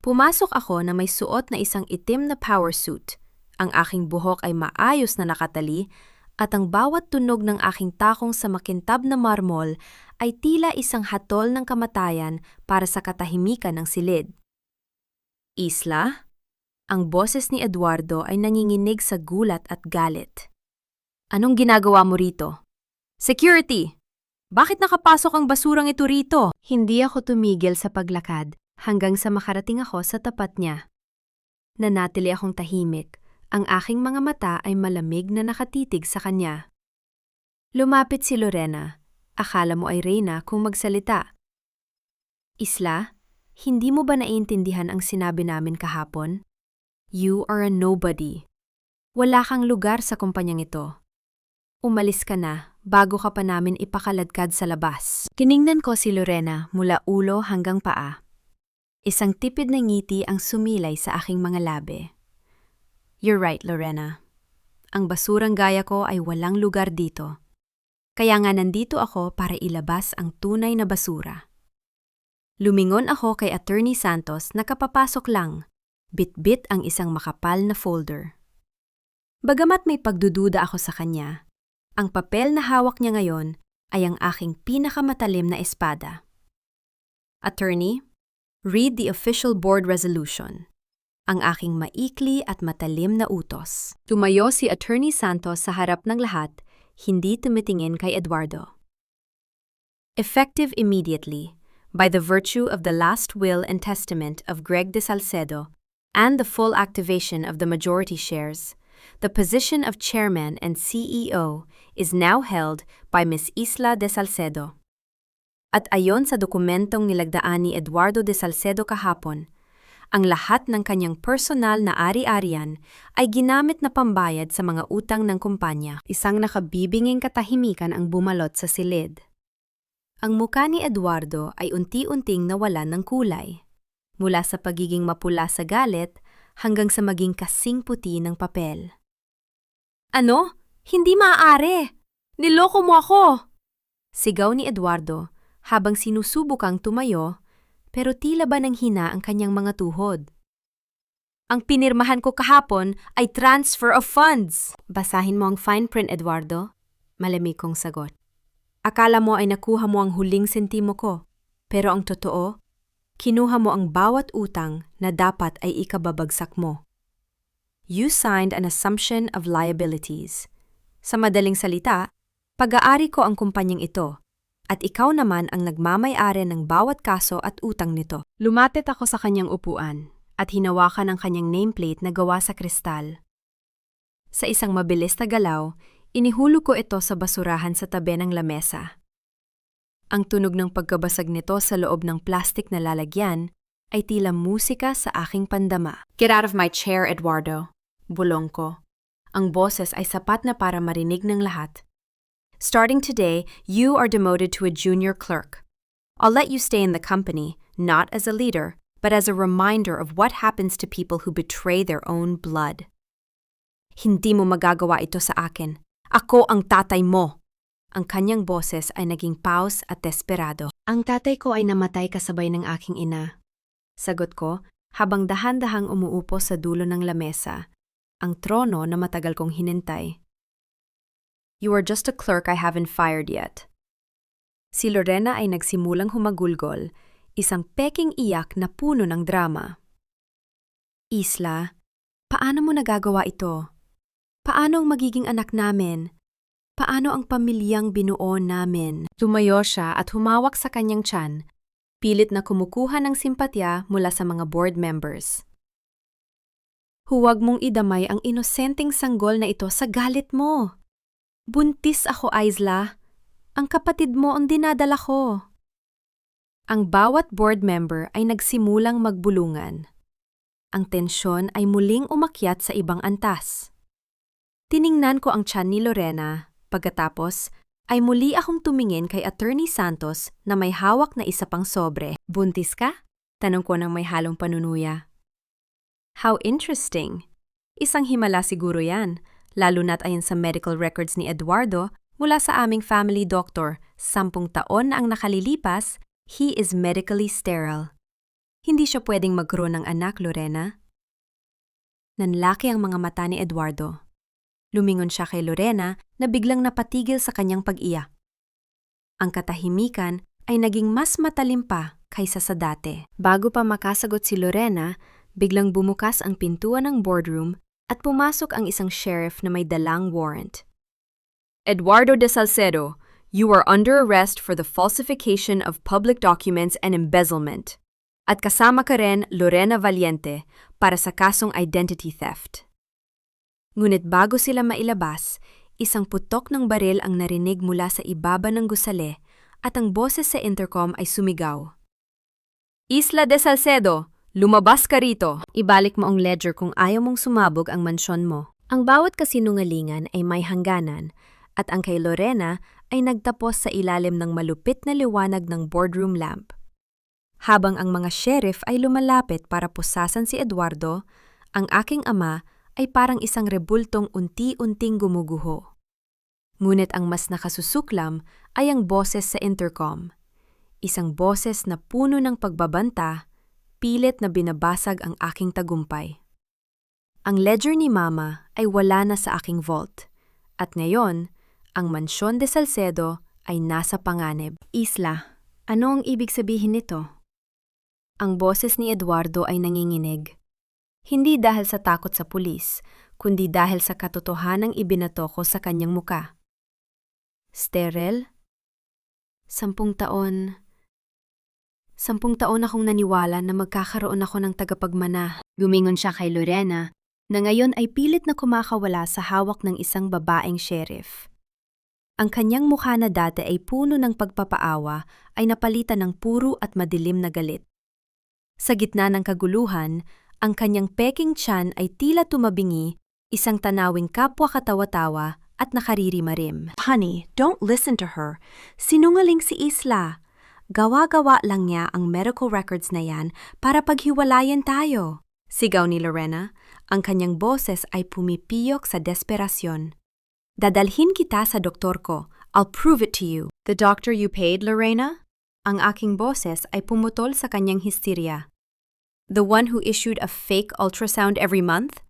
Pumasok ako na may suot na isang itim na power suit. Ang aking buhok ay maayos na nakatali at ang bawat tunog ng aking takong sa makintab na marmol ay tila isang hatol ng kamatayan para sa katahimikan ng silid. Isla? Ang boses ni Eduardo ay nanginginig sa gulat at galit. Anong ginagawa mo rito? Security! Bakit nakapasok ang basurang ito rito? Hindi ako tumigil sa paglakad hanggang sa makarating ako sa tapat niya. Nanatili akong tahimik. Ang aking mga mata ay malamig na nakatitig sa kanya. Lumapit si Lorena. Akala mo ay reyna kung magsalita. Isla, hindi mo ba naiintindihan ang sinabi namin kahapon? You are a nobody. Wala kang lugar sa kumpanyang ito. Umalis ka na bago ka pa namin ipakaladkad sa labas. Kiningnan ko si Lorena mula ulo hanggang paa. Isang tipid na ngiti ang sumilay sa aking mga labi. You're right, Lorena. Ang basurang gaya ko ay walang lugar dito. Kaya nga nandito ako para ilabas ang tunay na basura. Lumingon ako kay Attorney Santos na kapapasok lang. Bit-bit ang isang makapal na folder. Bagamat may pagdududa ako sa kanya, ang papel na hawak niya ngayon ay ang aking pinakamatalim na espada. Attorney, read the official board resolution. Ang aking maikli at matalim na utos. Tumayo si Attorney Santos sa harap ng lahat, hindi tumitingin kay Eduardo. Effective immediately, by the virtue of the last will and testament of Greg de Salcedo and the full activation of the majority shares, the position of chairman and CEO is now held by Ms. Isla de Salcedo. At ayon sa dokumentong nilagdaan ni Eduardo de Salcedo kahapon, ang lahat ng kanyang personal na ari-arian ay ginamit na pambayad sa mga utang ng kumpanya. Isang nakabibinging katahimikan ang bumalot sa silid. Ang muka ni Eduardo ay unti-unting nawalan ng kulay, mula sa pagiging mapula sa galit hanggang sa maging kasing puti ng papel. Ano? Hindi maaari! Niloko mo ako! Sigaw ni Eduardo habang sinusubukang tumayo, pero tila ba nang hina ang kanyang mga tuhod. Ang pinirmahan ko kahapon ay transfer of funds. Basahin mo ang fine print, Eduardo. Malamig kong sagot. Akala mo ay nakuha mo ang huling sentimo ko, pero ang totoo, kinuha mo ang bawat utang na dapat ay ikababagsak mo. You signed an assumption of liabilities. Sa madaling salita, pag-aari ko ang kumpanyang ito, at ikaw naman ang nagmamay-ari ng bawat kaso at utang nito. Lumapit ako sa kanyang upuan at hinawakan ang kanyang nameplate na gawa sa kristal. Sa isang mabilis na galaw, inihulog ko ito sa basurahan sa tabi ng lamesa. Ang tunog ng pagkabasag nito sa loob ng plastik na lalagyan ay tila musika sa aking pandama. Get out of my chair, Eduardo. Bulong ko. Ang boses ay sapat na para marinig ng lahat. Starting today, you are demoted to a junior clerk. I'll let you stay in the company, not as a leader, but as a reminder of what happens to people who betray their own blood. Hindi mo magagawa ito sa akin. Ako ang tatay mo. Ang kanyang boses ay naging paus at desperado. Ang tatay ko ay namatay kasabay ng aking ina. Sagot ko, habang dahan-dahang umuupo sa dulo ng lamesa, ang trono na matagal kong hinintay. You are just a clerk I haven't fired yet. Si Lorena ay nagsimulang humagulgol, isang peking iyak na puno ng drama. Isla, paano mo nagagawa ito? Paano ang magiging anak namin? Paano ang pamilyang binuo namin? Tumayo siya at humawak sa kanyang tiyan, pilit na kumukuha ng simpatya mula sa mga board members. Huwag mong idamay ang inosenteng sanggol na ito sa galit mo. Buntis ako, Isla. Ang kapatid mo ang dinadala ko. Ang bawat board member ay nagsimulang magbulungan. Ang tensyon ay muling umakyat sa ibang antas. Tiningnan ko ang tiyan ni Lorena, pagkatapos ay muli akong tumingin kay Attorney Santos na may hawak na isa pang sobre. Buntis ka? Tanong ko ng may halong panunuya. How interesting. Isang himala siguro yan, lalo na't ayon sa medical records ni Eduardo mula sa aming family doctor, 10 taon na ang nakalilipas, he is medically sterile. Hindi siya pwedeng magkaroon ng anak, Lorena. Nanlaki ang mga mata ni Eduardo. Lumingon siya kay Lorena na biglang napatigil sa kanyang pag-iyak. Ang katahimikan ay naging mas matalim pa kaysa sa dati. Bago pa makasagot si Lorena, biglang bumukas ang pintuan ng boardroom at pumasok ang isang sheriff na may dalang warrant. Eduardo de Salcedo, you are under arrest for the falsification of public documents and embezzlement. At kasama ka rin, Lorena Valiente, para sa kasong identity theft. Ngunit bago sila mailabas, isang putok ng baril ang narinig mula sa ibaba ng gusali at ang boses sa intercom ay sumigaw. Isla de Salcedo, lumabas ka rito! Ibalik mo ang ledger kung ayaw mong sumabog ang mansyon mo. Ang bawat kasinungalingan ay may hangganan at ang kay Lorena ay nagtapos sa ilalim ng malupit na liwanag ng boardroom lamp. Habang ang mga sheriff ay lumalapit para pusasan si Eduardo, ang aking ama ay parang isang rebultong unti-unting gumuguho. Ngunit ang mas nakasusuklam ay ang boses sa intercom. Isang boses na puno ng pagbabanta, pilit na binabasag ang aking tagumpay. Ang ledger ni Mama ay wala na sa aking vault, at ngayon, ang Mansyon de Salcedo ay nasa panganib. Isla, ano ang ibig sabihin nito? Ang boses ni Eduardo ay nanginginig. Hindi dahil sa takot sa pulis, kundi dahil sa katotohanang ibinato ko sa kanyang muka. Sterile? 10 taon. 10 taon akong naniwala na magkakaroon ako ng tagapagmana. Gumingon siya kay Lorena, na ngayon ay pilit na kumakawala sa hawak ng isang babaeng sheriff. Ang kanyang mukha na dati ay puno ng pagpapaawa ay napalitan ng puro at madilim na galit. Sa gitna ng kaguluhan, ang kanyang peking tiyan ay tila tumabingi, isang tanawing kapwa katawa-tawa at nakaririmarim. Honey, don't listen to her. Sinungaling si Isla. Gawa-gawa lang niya ang medical records na yan para paghiwalayan tayo. Sigaw ni Lorena, ang kanyang boses ay pumipiyok sa desperasyon. Dadalhin kita sa doktor ko. I'll prove it to you. The doctor you paid, Lorena? Ang aking boses ay pumutol sa kanyang histerya. The one who issued a fake ultrasound every month?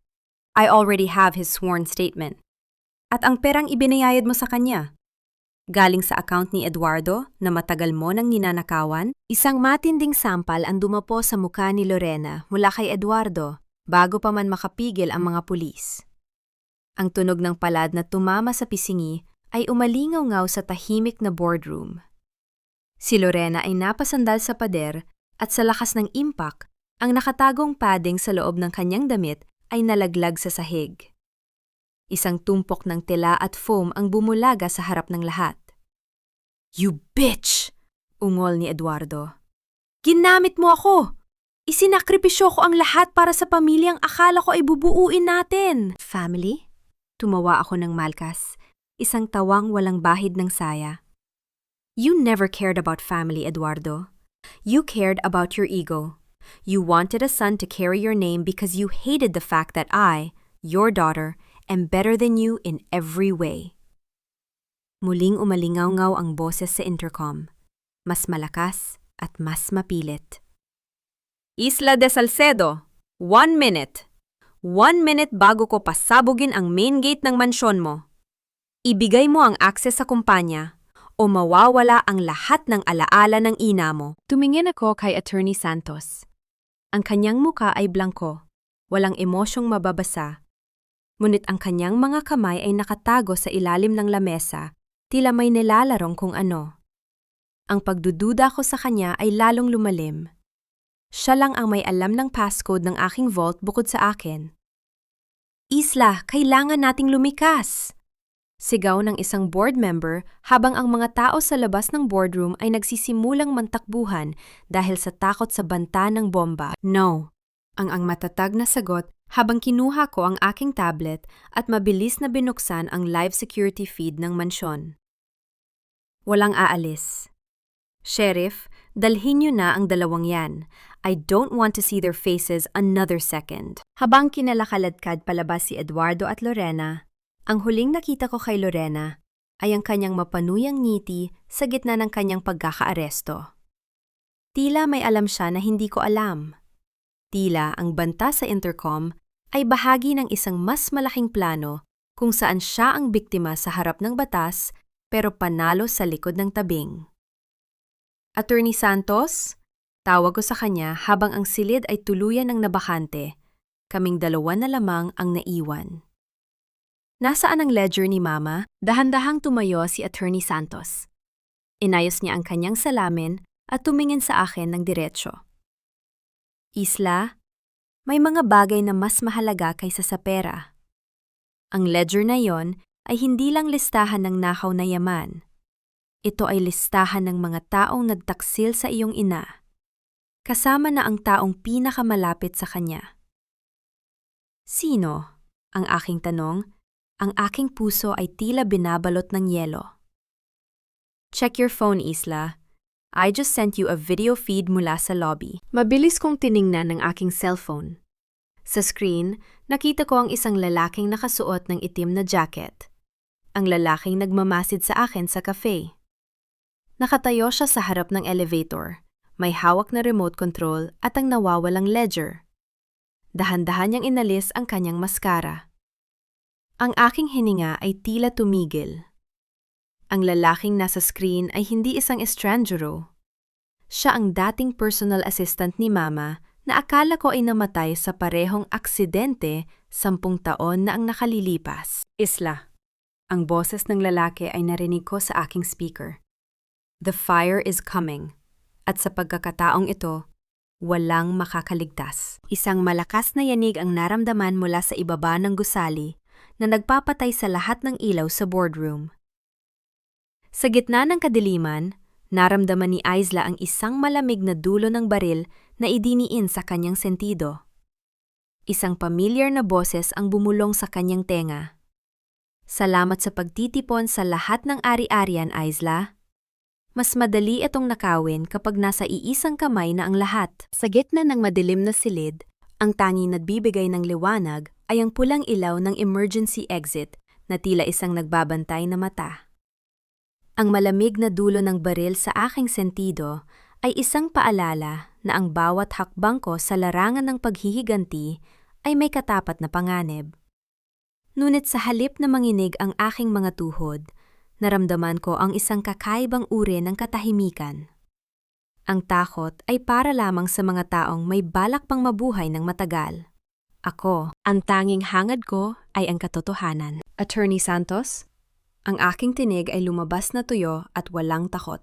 I already have his sworn statement. At ang perang ibinayad mo sa kanya? Galing sa account ni Eduardo na matagal mo nang ninanakawan? Isang matinding sampal ang dumapo sa mukha ni Lorena mula kay Eduardo bago pa man makapigil ang mga pulis. Ang tunog ng palad na tumama sa pisingi ay umalingaw-ngaw sa tahimik na boardroom. Si Lorena ay napasandal sa pader at sa lakas ng impact, ang nakatagong padding sa loob ng kanyang damit ay nalaglag sa sahig. Isang tumpok ng tela at foam ang bumulaga sa harap ng lahat. You bitch! Ungol ni Eduardo. Ginamit mo ako! Isinakripisyo ko ang lahat para sa pamilyang akala ko ay bubuuin natin. Family? Tumawa ako ng malkas, isang tawang walang bahid ng saya. You never cared about family, Eduardo. You cared about your ego. You wanted a son to carry your name because you hated the fact that I, your daughter, am better than you in every way. Muling umalingaw-ngaw ang boses sa intercom, mas malakas at mas mapilit. Isla de Salcedo, 1 minute. 1 minute bago ko pasabugin ang main gate ng mansyon mo. Ibigay mo ang akses sa kumpanya o mawawala ang lahat ng alaala ng ina mo. Tumingin ako kay Attorney Santos. Ang kanyang muka ay blangko, walang emosyong mababasa. Ngunit ang kanyang mga kamay ay nakatago sa ilalim ng lamesa, tila may nilalarong kung ano. Ang pagdududa ko sa kanya ay lalong lumalim. Siya lang ang may alam ng passcode ng aking vault bukod sa akin. Isla, kailangan nating lumikas! Sigaw ng isang board member habang ang mga tao sa labas ng boardroom ay nagsisimulang mantakbuhan dahil sa takot sa banta ng bomba. No, ang matatag na sagot habang kinuha ko ang aking tablet at mabilis na binuksan ang live security feed ng mansyon. Walang aalis. Sheriff, dalhin niyo na ang dalawang yan. I don't want to see their faces another second. Habang kinalakaladkad palabas si Eduardo at Lorena, ang huling nakita ko kay Lorena ay ang kanyang mapanuyang ngiti sa gitna ng kanyang pagkakaaresto. Tila may alam siya na hindi ko alam. Tila ang banta sa intercom ay bahagi ng isang mas malaking plano kung saan siya ang biktima sa harap ng batas pero panalo sa likod ng tabing. Attorney Santos, tawag ko sa kanya habang ang silid ay tuluyan ng nabakante. Kaming dalawa na lamang ang naiwan. Nasaan ang ledger ni Mama? Dahan-dahang tumayo si Attorney Santos. Inayos niya ang kanyang salamin at tumingin sa akin ng diretsyo. Isla, may mga bagay na mas mahalaga kaysa sa pera. Ang ledger na yon ay hindi lang listahan ng nakaw na yaman. Ito ay listahan ng mga taong nagtaksil sa iyong ina. Kasama na ang taong pinakamalapit sa kanya. Sino? Ang aking tanong. Ang aking puso ay tila binabalot ng yelo. Check your phone, Isla. I just sent you a video feed mula sa lobby. Mabilis kong tiningnan ng aking cellphone. Sa screen, nakita ko ang isang lalaking nakasuot ng itim na jacket. Ang lalaking nagmamasid sa akin sa cafe. Nakatayo siya sa harap ng elevator, may hawak na remote control at ang nawawalang ledger. Dahan-dahan niyang inalis ang kanyang maskara. Ang aking hininga ay tila tumigil. Ang lalaking nasa screen ay hindi isang estrangero. Siya ang dating personal assistant ni Mama na akala ko ay namatay sa parehong aksidente 10 taon na ang nakalilipas. Isla, ang boses ng lalaki ay narinig ko sa aking speaker. The fire is coming. At sa pagkakataong ito, walang makakaligtas. Isang malakas na yanig ang naramdaman mula sa ibaba ng gusali na nagpapatay sa lahat ng ilaw sa boardroom. Sa gitna ng kadiliman, naramdaman ni Isla ang isang malamig na dulo ng baril na idiniin sa kanyang sentido. Isang pamilyar na boses ang bumulong sa kanyang tenga. Salamat sa pagtitipon sa lahat ng ari-arian, Isla. Mas madali itong nakawin kapag nasa iisang kamay na ang lahat. Sa gitna ng madilim na silid, ang tanging nagbibigay ng liwanag ay ang pulang ilaw ng emergency exit na tila isang nagbabantay na mata. Ang malamig na dulo ng baril sa aking sentido ay isang paalala na ang bawat hakbang ko sa larangan ng paghihiganti ay may katapat na panganib. Ngunit sa halip na manginig ang aking mga tuhod, naramdaman ko ang isang kakaibang uri ng katahimikan. Ang takot ay para lamang sa mga taong may balak pang mabuhay ng matagal. Ako, ang tanging hangad ko ay ang katotohanan. Attorney Santos, ang aking tinig ay lumabas na tuyo at walang takot.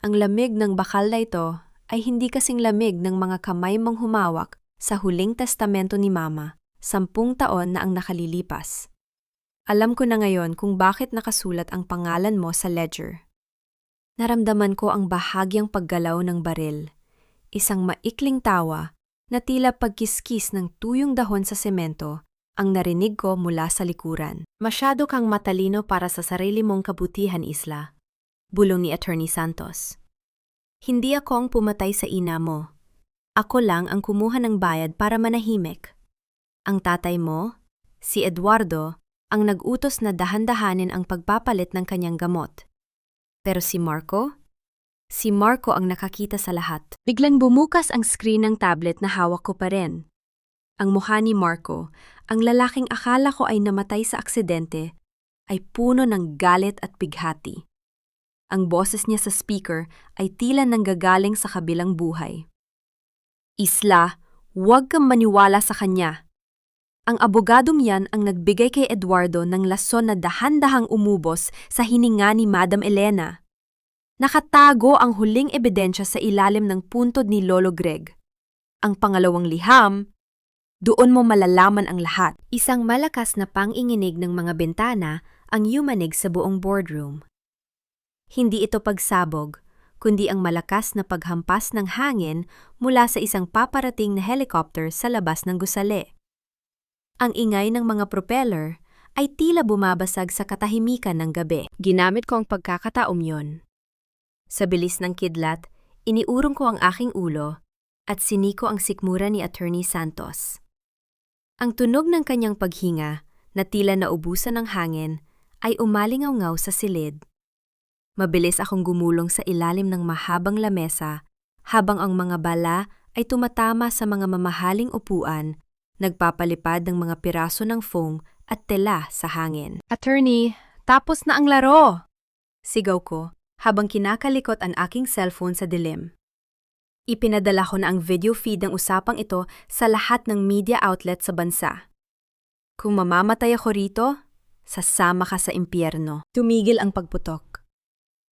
Ang lamig ng bakal na ito ay hindi kasing lamig ng mga kamay mong humawak sa huling testamento ni Mama, 10 taon na ang nakalilipas. Alam ko na ngayon kung bakit nakasulat ang pangalan mo sa ledger. Naramdaman ko ang bahagyang paggalaw ng baril, isang maikling tawa na tila pagkiskis ng tuyong dahon sa semento ang narinig ko mula sa likuran. Masyado kang matalino para sa sarili mong kabutihan, Isla, bulong ni Attorney Santos. Hindi ako ang pumatay sa ina mo. Ako lang ang kumuha ng bayad para manahimik. Ang tatay mo, si Eduardo, ang nag-utos na dahan-dahanin ang pagpapalit ng kanyang gamot. Pero si Marco? Si Marco ang nakakita sa lahat. Biglang bumukas ang screen ng tablet na hawak ko pa rin. Ang mukha ni Marco, ang lalaking akala ko ay namatay sa aksidente, ay puno ng galit at bighati. Ang boses niya sa speaker ay tila nanggagaling sa kabilang buhay. Isla, huwag kang maniwala sa kanya. Ang abogadong yan ang nagbigay kay Eduardo ng lason na dahan-dahang umubos sa hininga ni Madam Elena. Nakatago ang huling ebidensya sa ilalim ng puntod ni Lolo Greg. Ang pangalawang liham, doon mo malalaman ang lahat. Isang malakas na panginginig ng mga bintana ang yumanig sa buong boardroom. Hindi ito pagsabog, kundi ang malakas na paghampas ng hangin mula sa isang paparating na helicopter sa labas ng gusali. Ang ingay ng mga propeller ay tila bumabasag sa katahimikan ng gabi. Ginamit ko ang pagkakataong yon. Sa bilis ng kidlat, iniurong ko ang aking ulo at siniko ang sikmura ni Attorney Santos. Ang tunog ng kanyang paghinga, na tila naubusan ng hangin, ay umalingaw-ngaw sa silid. Mabilis akong gumulong sa ilalim ng mahabang lamesa habang ang mga bala ay tumatama sa mga mamahaling upuan, nagpapalipad ng mga piraso ng foam at tela sa hangin. Attorney, tapos na ang laro! Sigaw ko habang kinakalikot ang aking cellphone sa dilim. Ipinadala ko na ang video feed ng usapang ito sa lahat ng media outlet sa bansa. Kung mamamatay ako rito, sasama ka sa impyerno. Tumigil ang pagputok.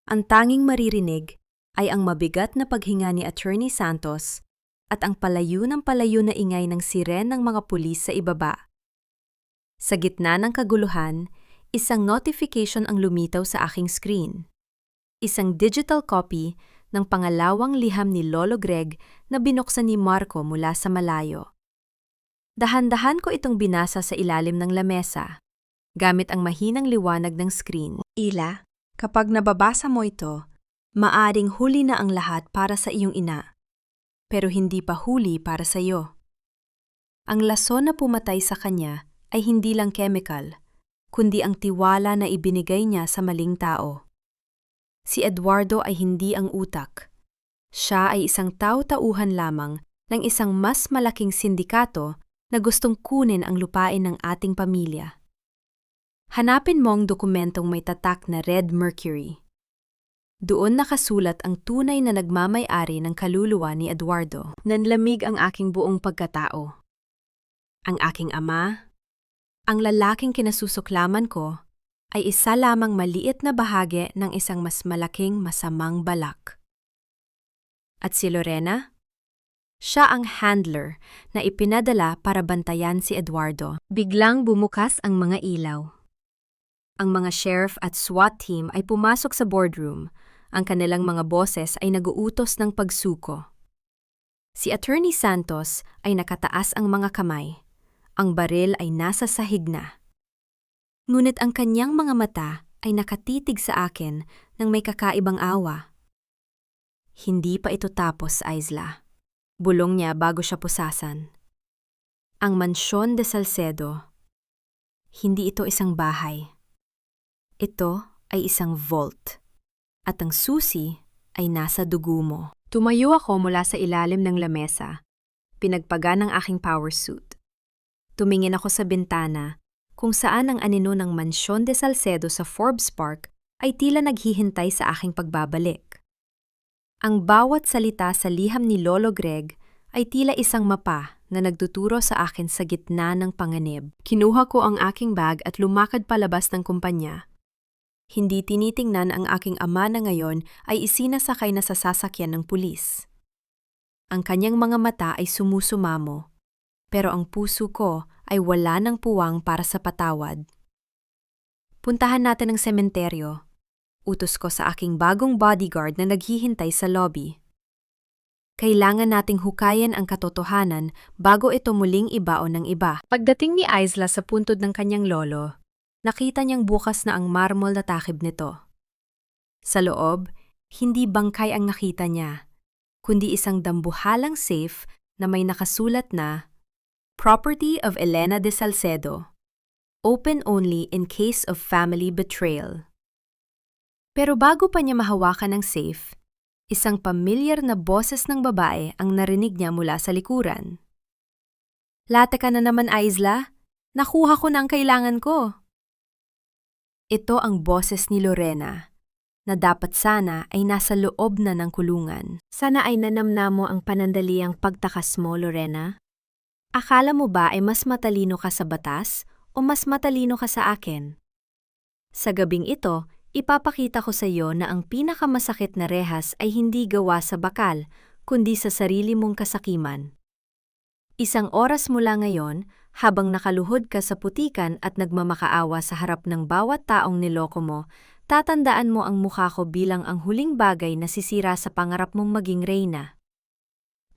Ang tanging maririnig ay ang mabigat na paghinga ni Attorney Santos at ang palayo na ingay ng siren ng mga pulis sa ibaba. Sa gitna ng kaguluhan, isang notification ang lumitaw sa aking screen. Isang digital copy ng pangalawang liham ni Lolo Greg na binuksan ni Marco mula sa malayo. Dahan-dahan ko itong binasa sa ilalim ng lamesa, gamit ang mahinang liwanag ng screen. Ila, kapag nababasa mo ito, maaring huli na ang lahat para sa iyong ina. Pero hindi pa huli para sa iyo. Ang lason na pumatay sa kanya ay hindi lang chemical, kundi ang tiwala na ibinigay niya sa maling tao. Si Eduardo ay hindi ang utak. Siya ay isang tau-tauhan lamang ng isang mas malaking sindikato na gustong kunin ang lupain ng ating pamilya. Hanapin mo ang dokumentong may tatak na Red Mercury. Doon nakasulat ang tunay na nagmamay-ari ng kaluluwa ni Eduardo. Nanlamig ang aking buong pagkatao. Ang aking ama, ang lalaking kinasusuklaman ko, ay isa lamang maliit na bahagi ng isang mas malaking masamang balak. At si Lorena? Siya ang handler na ipinadala para bantayan si Eduardo. Biglang bumukas ang mga ilaw. Ang mga sheriff at SWAT team ay pumasok sa boardroom. Ang kanilang mga boses ay naguutos ng pagsuko. Si Attorney Santos ay nakataas ang mga kamay. Ang baril ay nasa sahig na. Ngunit ang kanyang mga mata ay nakatitig sa akin ng may kakaibang awa. Hindi pa ito tapos, Isla. Bulong niya bago siya pusasan. Ang Mansyon de Salcedo, hindi ito isang bahay. Ito ay isang vault. At ang susi ay nasa dugo mo. Tumayo ako mula sa ilalim ng lamesa. Pinagpaga ng aking power suit. Tumingin ako sa bintana kung saan ang anino ng Mansyon de Salcedo sa Forbes Park ay tila naghihintay sa aking pagbabalik. Ang bawat salita sa liham ni Lolo Greg ay tila isang mapa na nagtuturo sa akin sa gitna ng panganib. Kinuha ko ang aking bag at lumakad palabas ng kumpanya. Hindi tinitingnan ang aking ama na ngayon ay isinasakay na sa sasakyan ng pulis. Ang kanyang mga mata ay sumusumamo, pero ang puso ko ay wala ng puwang para sa patawad. Puntahan natin ang sementeryo. Utos ko sa aking bagong bodyguard na naghihintay sa lobby. Kailangan nating hukayan ang katotohanan bago ito muling ibaon ng iba. Pagdating ni Isla sa puntod ng kanyang lolo, nakita niyang bukas na ang marmol na takip nito. Sa loob, hindi bangkay ang nakita niya, kundi isang dambuhalang safe na may nakasulat na Property of Elena de Salcedo. Open only in case of family betrayal. Pero bago pa niya mahawakan ang safe, isang pamilyar na boses ng babae ang narinig niya mula sa likuran. Late ka na naman, Isla. Nakuha ko na ang kailangan ko. Ito ang boses ni Lorena, na dapat sana ay nasa loob na ng kulungan. Sana ay nanamnam mo ang panandaliang pagtakas mo, Lorena. Akala mo ba ay mas matalino ka sa batas o mas matalino ka sa akin? Sa gabing ito, ipapakita ko sa iyo na ang pinakamasakit na rehas ay hindi gawa sa bakal, kundi sa sarili mong kasakiman. Isang oras mula ngayon, habang nakaluhod ka sa putikan at nagmamakaawa sa harap ng bawat taong niloko mo, tatandaan mo ang mukha ko bilang ang huling bagay na sisira sa pangarap mong maging reyna.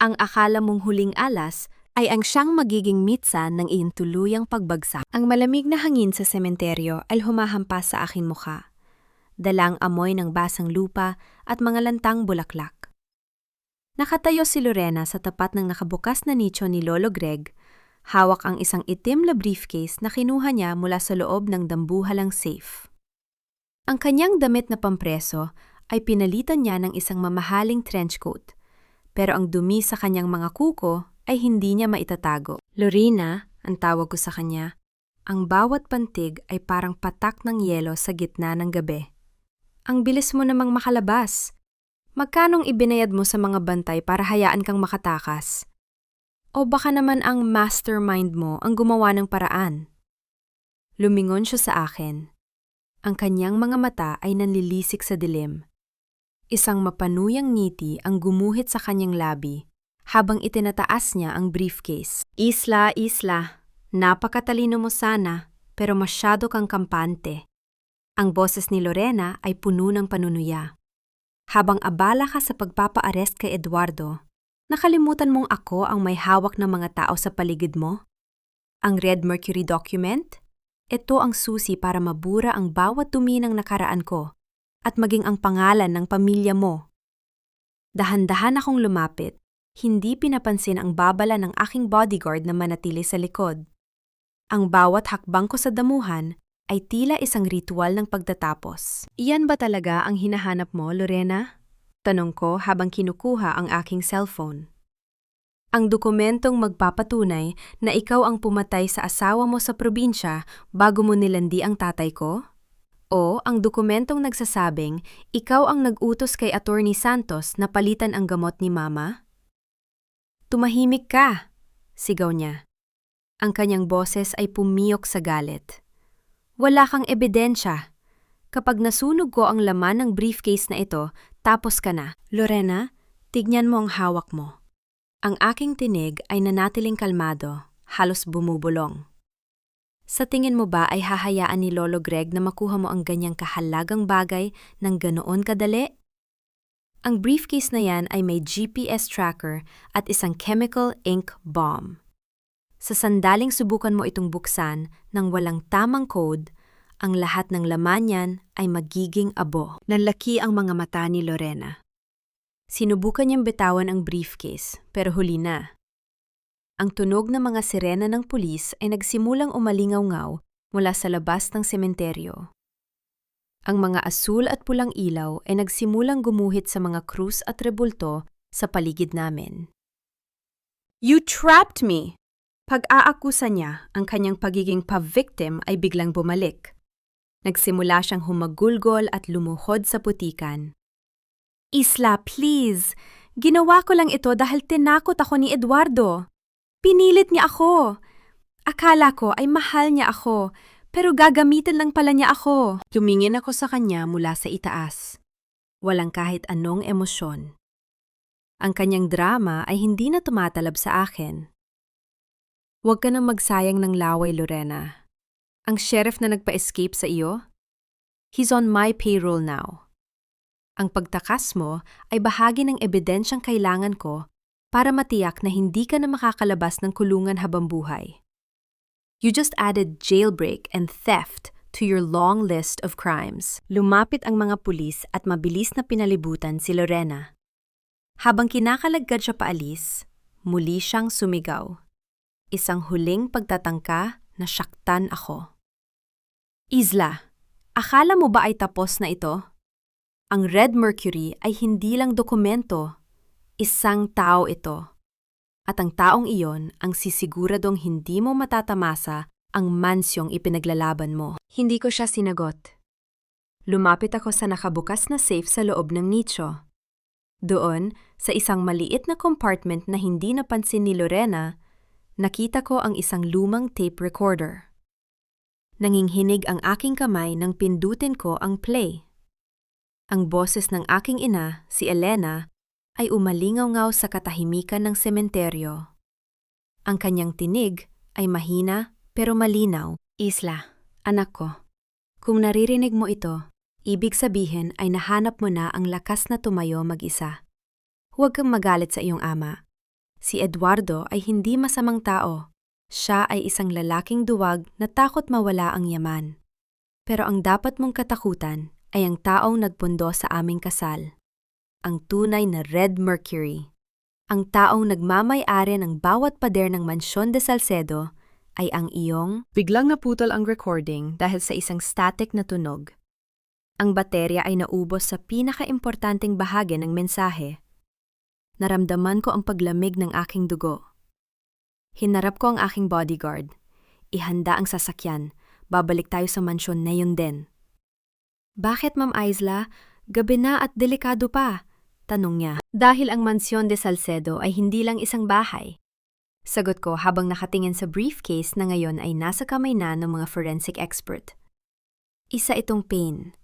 Ang akala mong huling alas ay ang siyang magiging mitsa ng iyong tuluyang pagbagsak. Ang malamig na hangin sa sementeryo ay humahampas sa aking mukha. Dalang amoy ng basang lupa at mga lantang bulaklak. Nakatayo si Lorena sa tapat ng nakabukas na nicho ni Lolo Greg, hawak ang isang itim na briefcase na kinuha niya mula sa loob ng dambuhalang safe. Ang kanyang damit na pampreso ay pinalitan niya ng isang mamahaling trench coat, pero ang dumi sa kanyang mga kuko ay hindi niya maitatago. Lorena, ang tawag ko sa kanya, ang bawat pantig ay parang patak ng yelo sa gitna ng gabi. Ang bilis mo namang makalabas. Magkanong ibinayad mo sa mga bantay para hayaan kang makatakas? O baka naman ang mastermind mo ang gumawa ng paraan? Lumingon siya sa akin. Ang kanyang mga mata ay nanlilisik sa dilim. Isang mapanuyang ngiti ang gumuhit sa kanyang labi habang itinataas niya ang briefcase. Isla, napakatalino mo sana, pero masyado kang kampante. Ang boses ni Lorena ay puno ng panunuya. Habang abala ka sa pagpapa-arrest kay Eduardo, nakalimutan mong ako ang may hawak ng mga tao sa paligid mo? Ang Red Mercury document? Ito ang susi para mabura ang bawat dumi ng nakaraan ko at maging ang pangalan ng pamilya mo. Dahan-dahan akong lumapit. Hindi pinapansin ang babala ng aking bodyguard na manatili sa likod. Ang bawat hakbang ko sa damuhan ay tila isang ritual ng pagtatapos. Iyan ba talaga ang hinahanap mo, Lorena? Tanong ko habang kinukuha ang aking cellphone. Ang dokumentong magpapatunay na ikaw ang pumatay sa asawa mo sa probinsya bago mo nilandi ang tatay ko? O ang dokumentong nagsasabing ikaw ang nag-utos kay Attorney Santos na palitan ang gamot ni Mama? Tumahimik ka, sigaw niya. Ang kanyang boses ay pumiyok sa galit. Wala kang ebidensya. Kapag nasunog ko ang laman ng briefcase na ito, tapos ka na. Lorena, tignan mo ang hawak mo. Ang aking tinig ay nanatiling kalmado, halos bumubulong. Sa tingin mo ba ay hahayaan ni Lolo Greg na makuha mo ang ganyang kahalagang bagay ng ganoon kadali? Ang briefcase na yan ay may GPS tracker at isang chemical ink bomb. Sa sandaling subukan mo itong buksan nang walang tamang code, ang lahat ng laman niyan ay magiging abo. Nanlaki ang mga mata ni Lorena. Sinubukan niyang bitawan ang briefcase, pero huli na. Ang tunog ng mga sirena ng pulis ay nagsimulang umalingaw-ngaw mula sa labas ng sementeryo. Ang mga asul at pulang ilaw ay nagsimulang gumuhit sa mga krus at rebulto sa paligid namin. You trapped me! Pag-aakusa niya, ang kanyang pagiging pa-victim ay biglang bumalik. Nagsimula siyang humagulgol at lumuhod sa putikan. Isla, please! Ginawa ko lang ito dahil tinakot ako ni Eduardo. Pinilit niya ako. Akala ko ay mahal niya ako, pero gagamitin lang pala niya ako. Tumingin ako sa kanya mula sa itaas. Walang kahit anong emosyon. Ang kanyang drama ay hindi na tumatalab sa akin. Huwag ka nang magsayang ng laway, Lorena. Ang sheriff na nagpa-escape sa iyo? He's on my payroll now. Ang pagtakas mo ay bahagi ng ebidensyang kailangan ko para matiyak na hindi ka na makakalabas ng kulungan habang buhay. You just added jailbreak and theft to your long list of crimes. Lumapit ang mga pulis at mabilis na pinalibutan si Lorena. Habang kinakalagad siya paalis, muli siyang sumigaw. Isang huling pagtatangka na saktan ako. Isla, akala mo ba ay tapos na ito? Ang Red Mercury ay hindi lang dokumento, isang tao ito. At ang taong iyon ang sisiguradong hindi mo matatamasa ang mansyong ipinaglalaban mo. Hindi ko siya sinagot. Lumapit ako sa nakabukas na safe sa loob ng nicho. Doon, sa isang maliit na compartment na hindi napansin ni Lorena, nakita ko ang isang lumang tape recorder. Nanginghinig ang aking kamay nang pindutin ko ang play. Ang boses ng aking ina, si Elena, ay umalingaw-ngaw sa katahimikan ng sementeryo. Ang kanyang tinig ay mahina pero malinaw. Isla, anak ko, kung naririnig mo ito, ibig sabihin ay nahanap mo na ang lakas na tumayo mag-isa. Huwag kang magalit sa iyong ama. Si Eduardo ay hindi masamang tao. Siya ay isang lalaking duwag na takot mawala ang yaman. Pero ang dapat mong katakutan ay ang taong nagpundo sa aming kasal. Ang tunay na Red Mercury. Ang taong nagmamay-ari ng bawat pader ng Mansyon de Salcedo ay ang iyong... Biglang naputol ang recording dahil sa isang static na tunog. Ang baterya ay naubos sa pinaka-importanting bahagi ng mensahe. Naramdaman ko ang paglamig ng aking dugo. Hinarap ko ang aking bodyguard. Ihanda ang sasakyan. Babalik tayo sa mansyon na yun din. Bakit, Ma'am Isla? Gabi na at delikado pa, tanong niya. Dahil ang Mansyon de Salcedo ay hindi lang isang bahay. Sagot ko habang nakatingin sa briefcase na ngayon ay nasa kamay na ng mga forensic expert. Isa itong pain.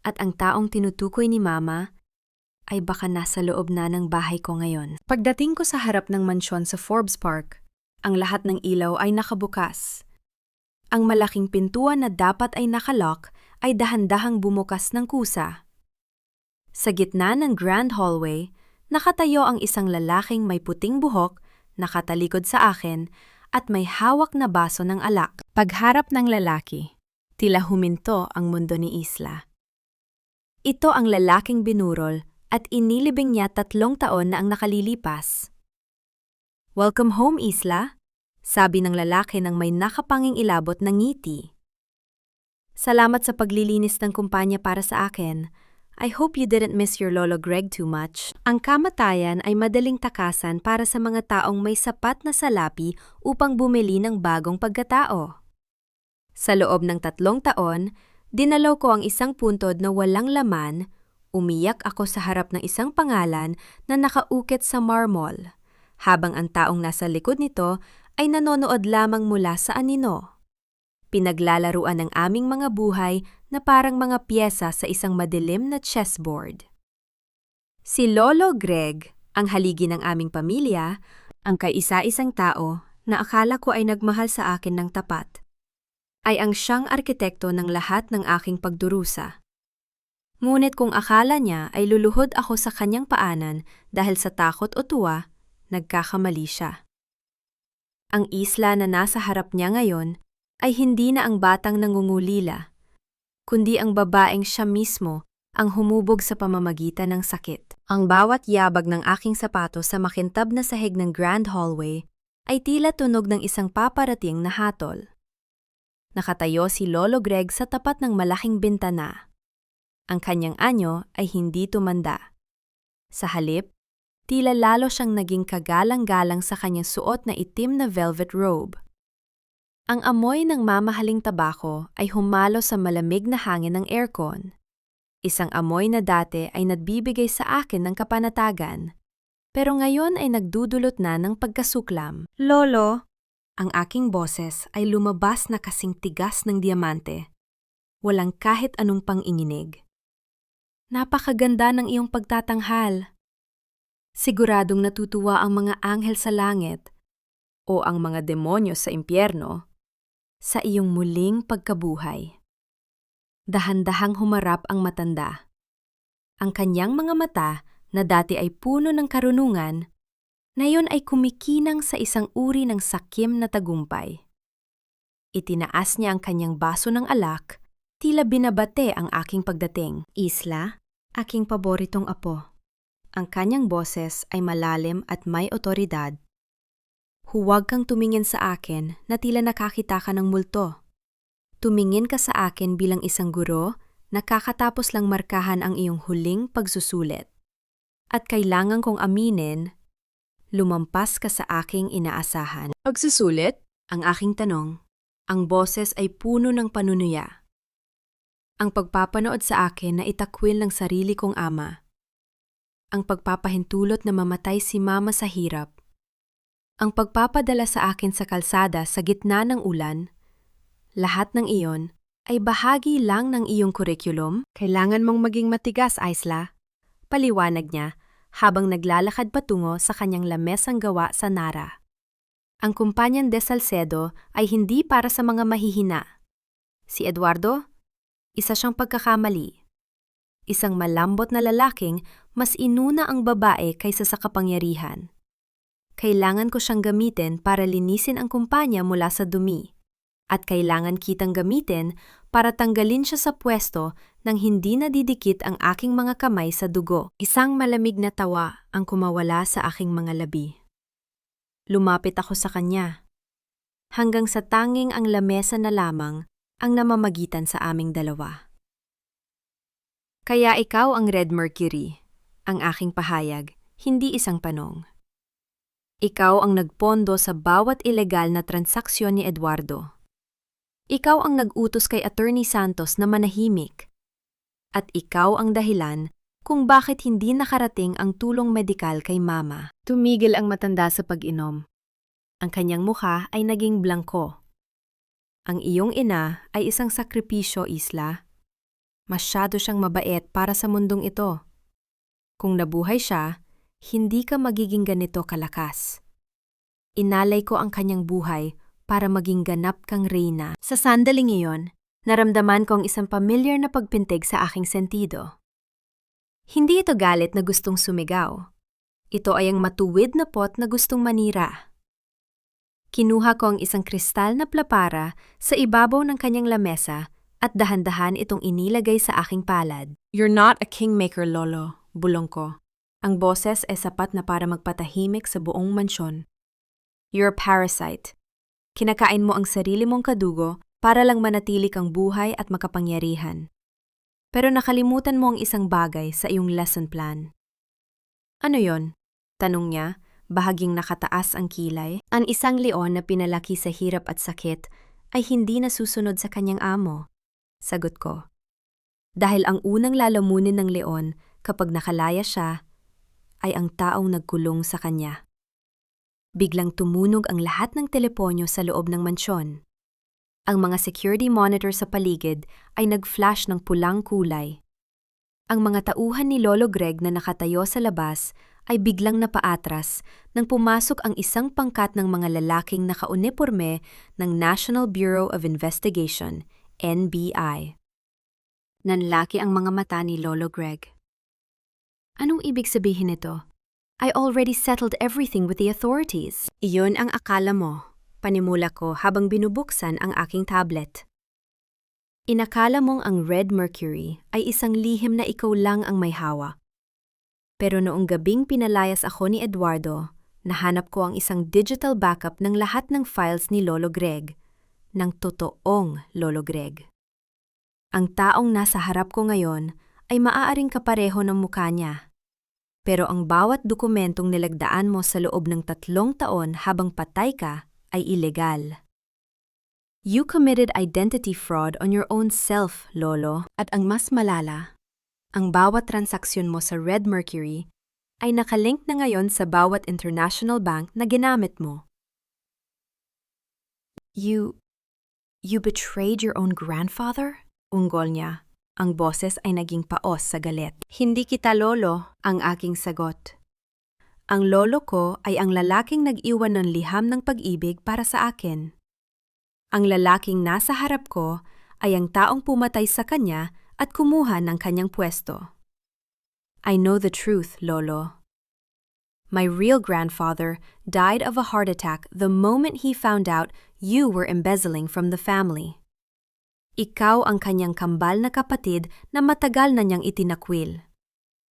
At ang taong tinutukoy ni Mama ay baka nasa loob na ng bahay ko ngayon. Pagdating ko sa harap ng mansyon sa Forbes Park, ang lahat ng ilaw ay nakabukas. Ang malaking pintuan na dapat ay nakalock ay dahan-dahang bumukas ng kusa. Sa gitna ng grand hallway, nakatayo ang isang lalaking may puting buhok, nakatalikod sa akin, at may hawak na baso ng alak. Pagharap ng lalaki, tila huminto ang mundo ni Isla. Ito ang lalaking binurol at inilibing niya 3 taon na ang nakalilipas. Welcome home, Isla, sabi ng lalaki nang may nakapanging ilabot ng ngiti. Salamat sa paglilinis ng kumpanya para sa akin. I hope you didn't miss your Lolo Greg too much. Ang kamatayan ay madaling takasan para sa mga taong may sapat na salapi upang bumili ng bagong pagkatao. Sa loob ng 3 taon, dinalaw ko ang isang puntod na walang laman. Umiyak ako sa harap ng isang pangalan na nakaukit sa marmol, habang ang taong nasa likod nito ay nanonood lamang mula sa anino. Pinaglalaruan ng aming mga buhay na parang mga piyesa sa isang madilim na chessboard. Si Lolo Greg, ang haligi ng aming pamilya, ang kaisa-isang tao na akala ko ay nagmahal sa akin ng tapat, ay ang siyang arkitekto ng lahat ng aking pagdurusa. Ngunit kung akala niya ay luluhod ako sa kanyang paanan dahil sa takot o tuwa, nagkakamali siya. Ang Isla na nasa harap niya ngayon ay hindi na ang batang nangungulila, kundi ang babaeng siya mismo ang humubog sa pamamagitan ng sakit. Ang bawat yabag ng aking sapatos sa makintab na sahig ng grand hallway ay tila tunog ng isang paparating na hatol. Nakatayo si Lolo Greg sa tapat ng malaking bintana. Ang kanyang anyo ay hindi tumanda. Sa halip, tila lalo siyang naging kagalang-galang sa kanyang suot na itim na velvet robe. Ang amoy ng mamahaling tabako ay humalo sa malamig na hangin ng aircon. Isang amoy na dati ay nagbibigay sa akin ng kapanatagan, pero ngayon ay nagdudulot na ng pagkasuklam. Lolo, ang aking boses ay lumabas na kasing tigas ng diamante. Walang kahit anong panginginig. Napakaganda ng iyong pagtatanghal. Siguradong natutuwa ang mga anghel sa langit o ang mga demonyo sa impyerno sa iyong muling pagkabuhay. Dahan-dahang humarap ang matanda. Ang kanyang mga mata na dati ay puno ng karunungan, ngayon ay kumikinang sa isang uri ng sakim na tagumpay. Itinaas niya ang kanyang baso ng alak, tila binabate ang aking pagdating. Isla, aking paboritong apo. Ang kanyang boses ay malalim at may otoridad. Huwag kang tumingin sa akin na tila nakakita ka ng multo. Tumingin ka sa akin bilang isang guro na kakatapos lang markahan ang iyong huling pagsusulit. At kailangan kong aminin, lumampas ka sa aking inaasahan. Pagsusulit? Ang aking tanong. Ang boses ay puno ng panunuya. Ang pagpapanood sa akin na itakwil ng sarili kong ama. Ang pagpapahintulot na mamatay si Mama sa hirap. Ang pagpapadala sa akin sa kalsada sa gitna ng ulan, lahat ng iyon ay bahagi lang ng iyong kurikulum? Kailangan mong maging matigas, Isla. Paliwanag niya habang naglalakad patungo sa kanyang lamesang gawa sa Nara. Ang kumpanyan de Salcedo ay hindi para sa mga mahihina. Si Eduardo, isa siyang pagkakamali. Isang malambot na lalaking mas inuna ang babae kaysa sa kapangyarihan. Kailangan ko siyang gamitin para linisin ang kumpanya mula sa dumi. At kailangan kitang gamitin para tanggalin siya sa pwesto nang hindi nadidikit ang aking mga kamay sa dugo. Isang malamig na tawa ang kumawala sa aking mga labi. Lumapit ako sa kanya. Hanggang sa tanging ang lamesa na lamang ang namamagitan sa aming dalawa. Kaya ikaw ang Red Mercury, ang aking pahayag, hindi isang panong. Ikaw ang nagpondo sa bawat ilegal na transaksyon ni Eduardo. Ikaw ang nag-utos kay Attorney Santos na manahimik. At ikaw ang dahilan kung bakit hindi nakarating ang tulong medikal kay Mama. Tumigil ang matanda sa pag-inom. Ang kanyang mukha ay naging blangko. Ang iyong ina ay isang sakripisyo, Isla. Masyado siyang mabait para sa mundong ito. Kung nabuhay siya, hindi ka magiging ganito kalakas. Inalay ko ang kanyang buhay para maging ganap kang reyna. Sa sandaling iyon, naramdaman ko ang isang pamilyar na pagpintig sa aking sentido. Hindi ito galit na gustong sumigaw. Ito ay ang matuwid na pot na gustong manira. Kinuha ko ang isang kristal na plapara sa ibabaw ng kanyang lamesa at dahan-dahan itong inilagay sa aking palad. You're not a kingmaker, Lolo, bulong ko. Ang boses ay sapat na para magpatahimik sa buong mansyon. You're a parasite. Kinakain mo ang sarili mong kadugo para lang manatili kang buhay at makapangyarihan. Pero nakalimutan mo ang isang bagay sa iyong lesson plan. Ano yon? Tanong niya, bahaging nakataas ang kilay. Ang isang leon na pinalaki sa hirap at sakit ay hindi nasusunod sa kanyang amo. Sagot ko. Dahil ang unang lalamunin ng leon kapag nakalaya siya, ay ang taong nagkulong sa kanya. Biglang tumunog ang lahat ng teleponyo sa loob ng mansyon. Ang mga security monitor sa paligid ay nag-flash ng pulang kulay. Ang mga tauhan ni Lolo Greg na nakatayo sa labas ay biglang napaatras nang pumasok ang isang pangkat ng mga lalaking nakauniporme ng National Bureau of Investigation, NBI. Nanlaki ang mga mata ni Lolo Greg. Anong ibig sabihin nito? I already settled everything with the authorities. Iyon ang akala mo, panimula ko habang binubuksan ang aking tablet. Inakala mong ang Red Mercury ay isang lihim na ikaw lang ang may hawak. Pero noong gabing pinalayas ako ni Eduardo, nahanap ko ang isang digital backup ng lahat ng files ni Lolo Greg, ng totoong Lolo Greg. Ang taong nasa harap ko ngayon ay maaaring kapareho ng mukha niya. Pero ang bawat dokumentong nilagdaan mo sa loob ng 3 taon habang patay ka ay ilegal. You committed identity fraud on your own self, Lolo. At ang mas malala, ang bawat transaksyon mo sa Red Mercury ay nakalink na ngayon sa bawat international bank na ginamit mo. You betrayed your own grandfather? Unggol niya. Ang boses ay naging paos sa galit. Hindi kita lolo, ang aking sagot. Ang lolo ko ay ang lalaking nag-iwan ng liham ng pag-ibig para sa akin. Ang lalaking nasa harap ko ay ang taong pumatay sa kanya at kumuha ng kanyang pwesto. I know the truth, Lolo. My real grandfather died of a heart attack the moment he found out you were embezzling from the family. Ikaw ang kanyang kambal na kapatid na matagal na niyang itinakwil.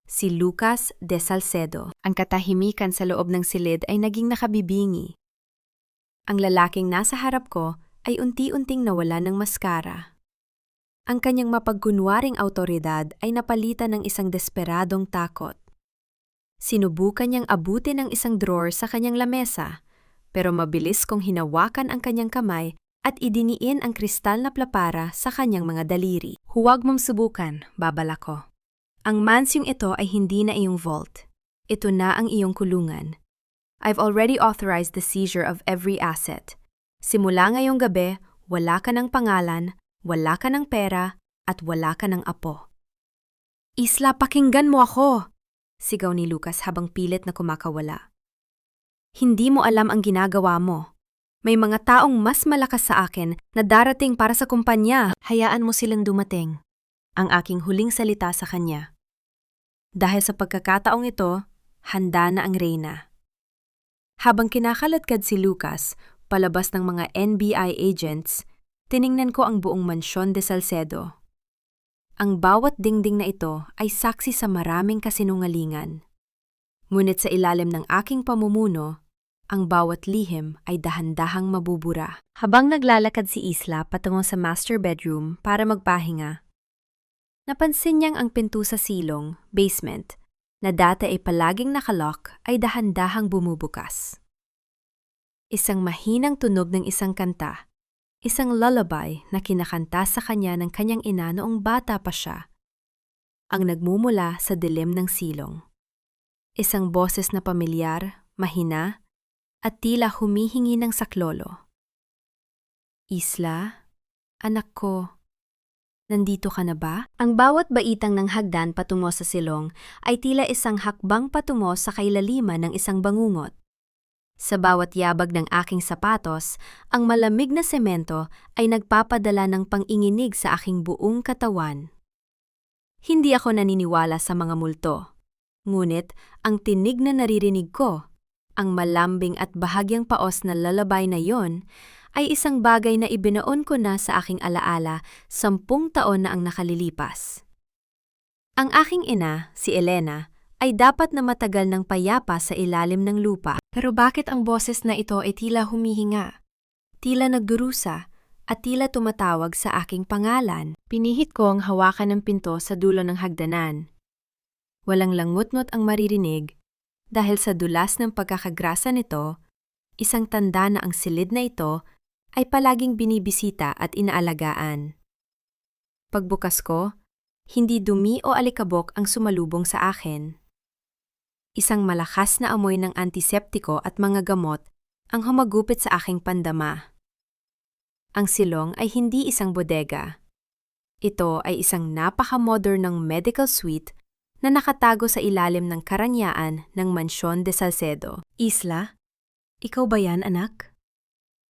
Si Lucas de Salcedo. Ang katahimikan sa loob ng silid ay naging nakabibingi. Ang lalaking nasa harap ko ay unti-unting nawala ng maskara. Ang kanyang mapagkunwaring awtoridad ay napalitan ng isang desperadong takot. Sinubukan niyang abutin ang isang drawer sa kanyang lamesa, pero mabilis kong hinawakan ang kanyang kamay at idiniin ang kristal na plapara sa kanyang mga daliri. Huwag mong subukan, babala ko. Ang mansyong ito ay hindi na iyong vault. Ito na ang iyong kulungan. I've already authorized the seizure of every asset. Simula ngayong gabi, wala ka ng pangalan, wala ka ng pera, at wala ka ng apo. Isla, pakinggan mo ako! Sigaw ni Lucas habang pilit na kumakawala. Hindi mo alam ang ginagawa mo. May mga taong mas malakas sa akin na darating para sa kumpanya. Hayaan mo silang dumating. Ang aking huling salita sa kanya. Dahil sa pagkakataong ito, handa na ang reyna. Habang kinakaladkad si Lucas, palabas ng mga NBI agents, tiningnan ko ang buong mansyon de Salcedo. Ang bawat dingding na ito ay saksi sa maraming kasinungalingan. Ngunit sa ilalim ng aking pamumuno, ang bawat lihim ay dahan-dahang mabubura. Habang naglalakad si Isla patungo sa master bedroom para magpahinga, napansin niyang ang pinto sa silong, basement, na dati ay palaging nakalock ay dahan-dahang bumubukas. Isang mahinang tunog ng isang kanta, isang lullaby na kinakanta sa kanya ng kanyang ina noong bata pa siya, ang nagmumula sa dilim ng silong. Isang boses na pamilyar, mahina, at tila humihingi ng saklolo. Isla, anak ko, nandito ka na ba? Ang bawat baitang ng hagdan patungo sa silong ay tila isang hakbang patungo sa kailaliman ng isang bangungot. Sa bawat yabag ng aking sapatos, ang malamig na semento ay nagpapadala ng panginginig sa aking buong katawan. Hindi ako naniniwala sa mga multo. Ngunit ang tinig na naririnig ko, ang malambing at bahagyang paos na lalabay na yon, ay isang bagay na ibinaon ko na sa aking alaala 10 taon na ang nakalilipas. Ang aking ina, si Elena, ay dapat na matagal ng payapa sa ilalim ng lupa. Pero bakit ang boses na ito ay tila humihinga? Tila nagdurusa at tila tumatawag sa aking pangalan. Pinihit ko ang hawakan ng pinto sa dulo ng hagdanan. Walang langut-ngot ang maririnig dahil sa dulas ng pagkakagrasa nito, isang tanda na ang silid na ito ay palaging binibisita at inaalagaan. Pagbukas ko, hindi dumi o alikabok ang sumalubong sa akin. Isang malakas na amoy ng antiseptiko at mga gamot ang humagupit sa aking pandama. Ang silong ay hindi isang bodega. Ito ay isang napaka-modernong medical suite na nakatago sa ilalim ng karanyaan ng Mansyon de Salcedo. Isla, ikaw ba yan, anak?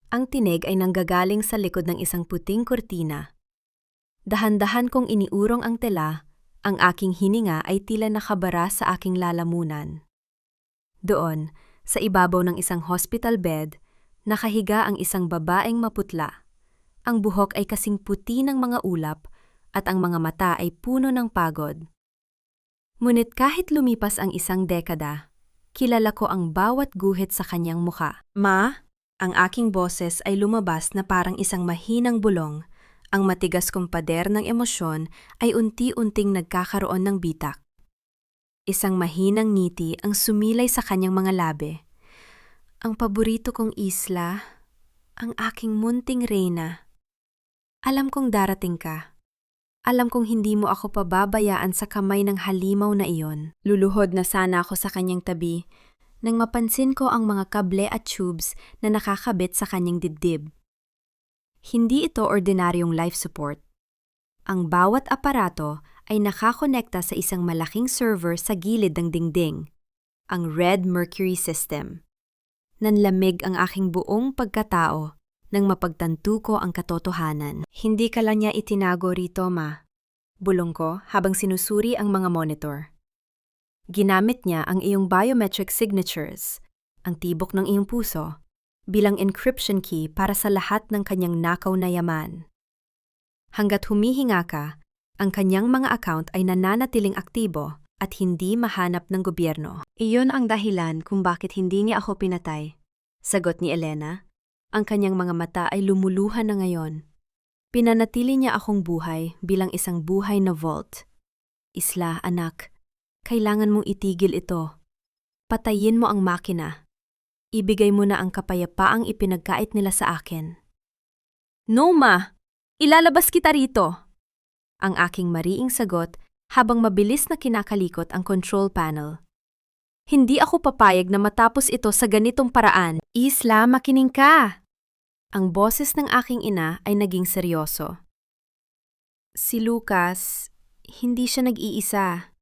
Ang tinig ay nanggagaling sa likod ng isang puting kurtina. Dahan-dahan kong iniurong ang tela, ang aking hininga ay tila nakabara sa aking lalamunan. Doon, sa ibabaw ng isang hospital bed, nakahiga ang isang babaeng maputla. Ang buhok ay kasing puti ng mga ulap at ang mga mata ay puno ng pagod. Ngunit kahit lumipas ang isang dekada, kilala ko ang bawat guhit sa kanyang mukha. Ma, ang aking boses ay lumabas na parang isang mahinang bulong. Ang matigas kong pader ng emosyon ay unti-unting nagkakaroon ng bitak. Isang mahinang ngiti ang sumilay sa kanyang mga labi. Ang paborito kong isla, ang aking munting reyna. Alam kong darating ka. Alam kong hindi mo ako pababayaan sa kamay ng halimaw na iyon. Luluhod na sana ako sa kanyang tabi nang mapansin ko ang mga kable at tubes na nakakabit sa kanyang dibdib. Hindi ito ordinaryong life support. Ang bawat aparato ay nakakonekta sa isang malaking server sa gilid ng dingding, ang Red Mercury System. Nanlamig ang aking buong pagkatao nang mapagtanto ko ang katotohanan. Hindi ka lang niya itinago rito, ma. Bulong ko habang sinusuri ang mga monitor. Ginamit niya ang iyong biometric signatures, ang tibok ng iyong puso, bilang encryption key para sa lahat ng kanyang nakaw na yaman. Hanggat humihinga ka, ang kanyang mga account ay nananatiling aktibo at hindi mahanap ng gobyerno. Iyon ang dahilan kung bakit hindi niya ako pinatay. Sagot ni Elena. Ang kanyang mga mata ay lumuluhan na ngayon. Pinanatili niya akong buhay bilang isang buhay na vault. Isla, anak, kailangan mong itigil ito. Patayin mo ang makina. Ibigay mo na ang kapayapaang ipinagkait nila sa akin. No, ma! Ilalabas kita rito! Ang aking mariing sagot habang mabilis na kinakalikot ang control panel. Hindi ako papayag na matapos ito sa ganitong paraan. Isla, makinig ka! Ang boses ng aking ina ay naging seryoso. Si Lucas, hindi siya nag-iisa.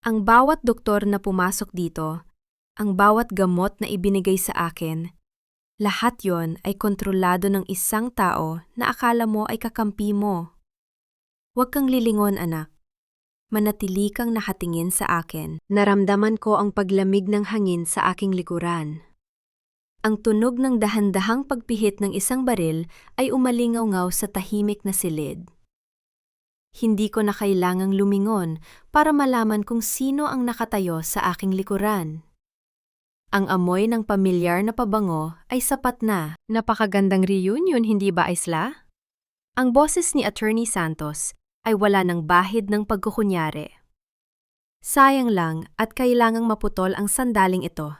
Ang bawat doktor na pumasok dito, ang bawat gamot na ibinigay sa akin, lahat yon ay kontrolado ng isang tao na akala mo ay kakampi mo. Huwag kang lilingon, anak. Manatili kang nakatingin sa akin. Naramdaman ko ang paglamig ng hangin sa aking likuran. Ang tunog ng dahan-dahang pagpihit ng isang baril ay umalingaw-ngaw sa tahimik na silid. Hindi ko na kailangang lumingon para malaman kung sino ang nakatayo sa aking likuran. Ang amoy ng pamilyar na pabango ay sapat na. Napakagandang reunion, hindi ba, Isla? Ang boses ni Attorney Santos ay wala ng bahid ng pagkukunyari. Sayang lang at kailangang maputol ang sandaling ito.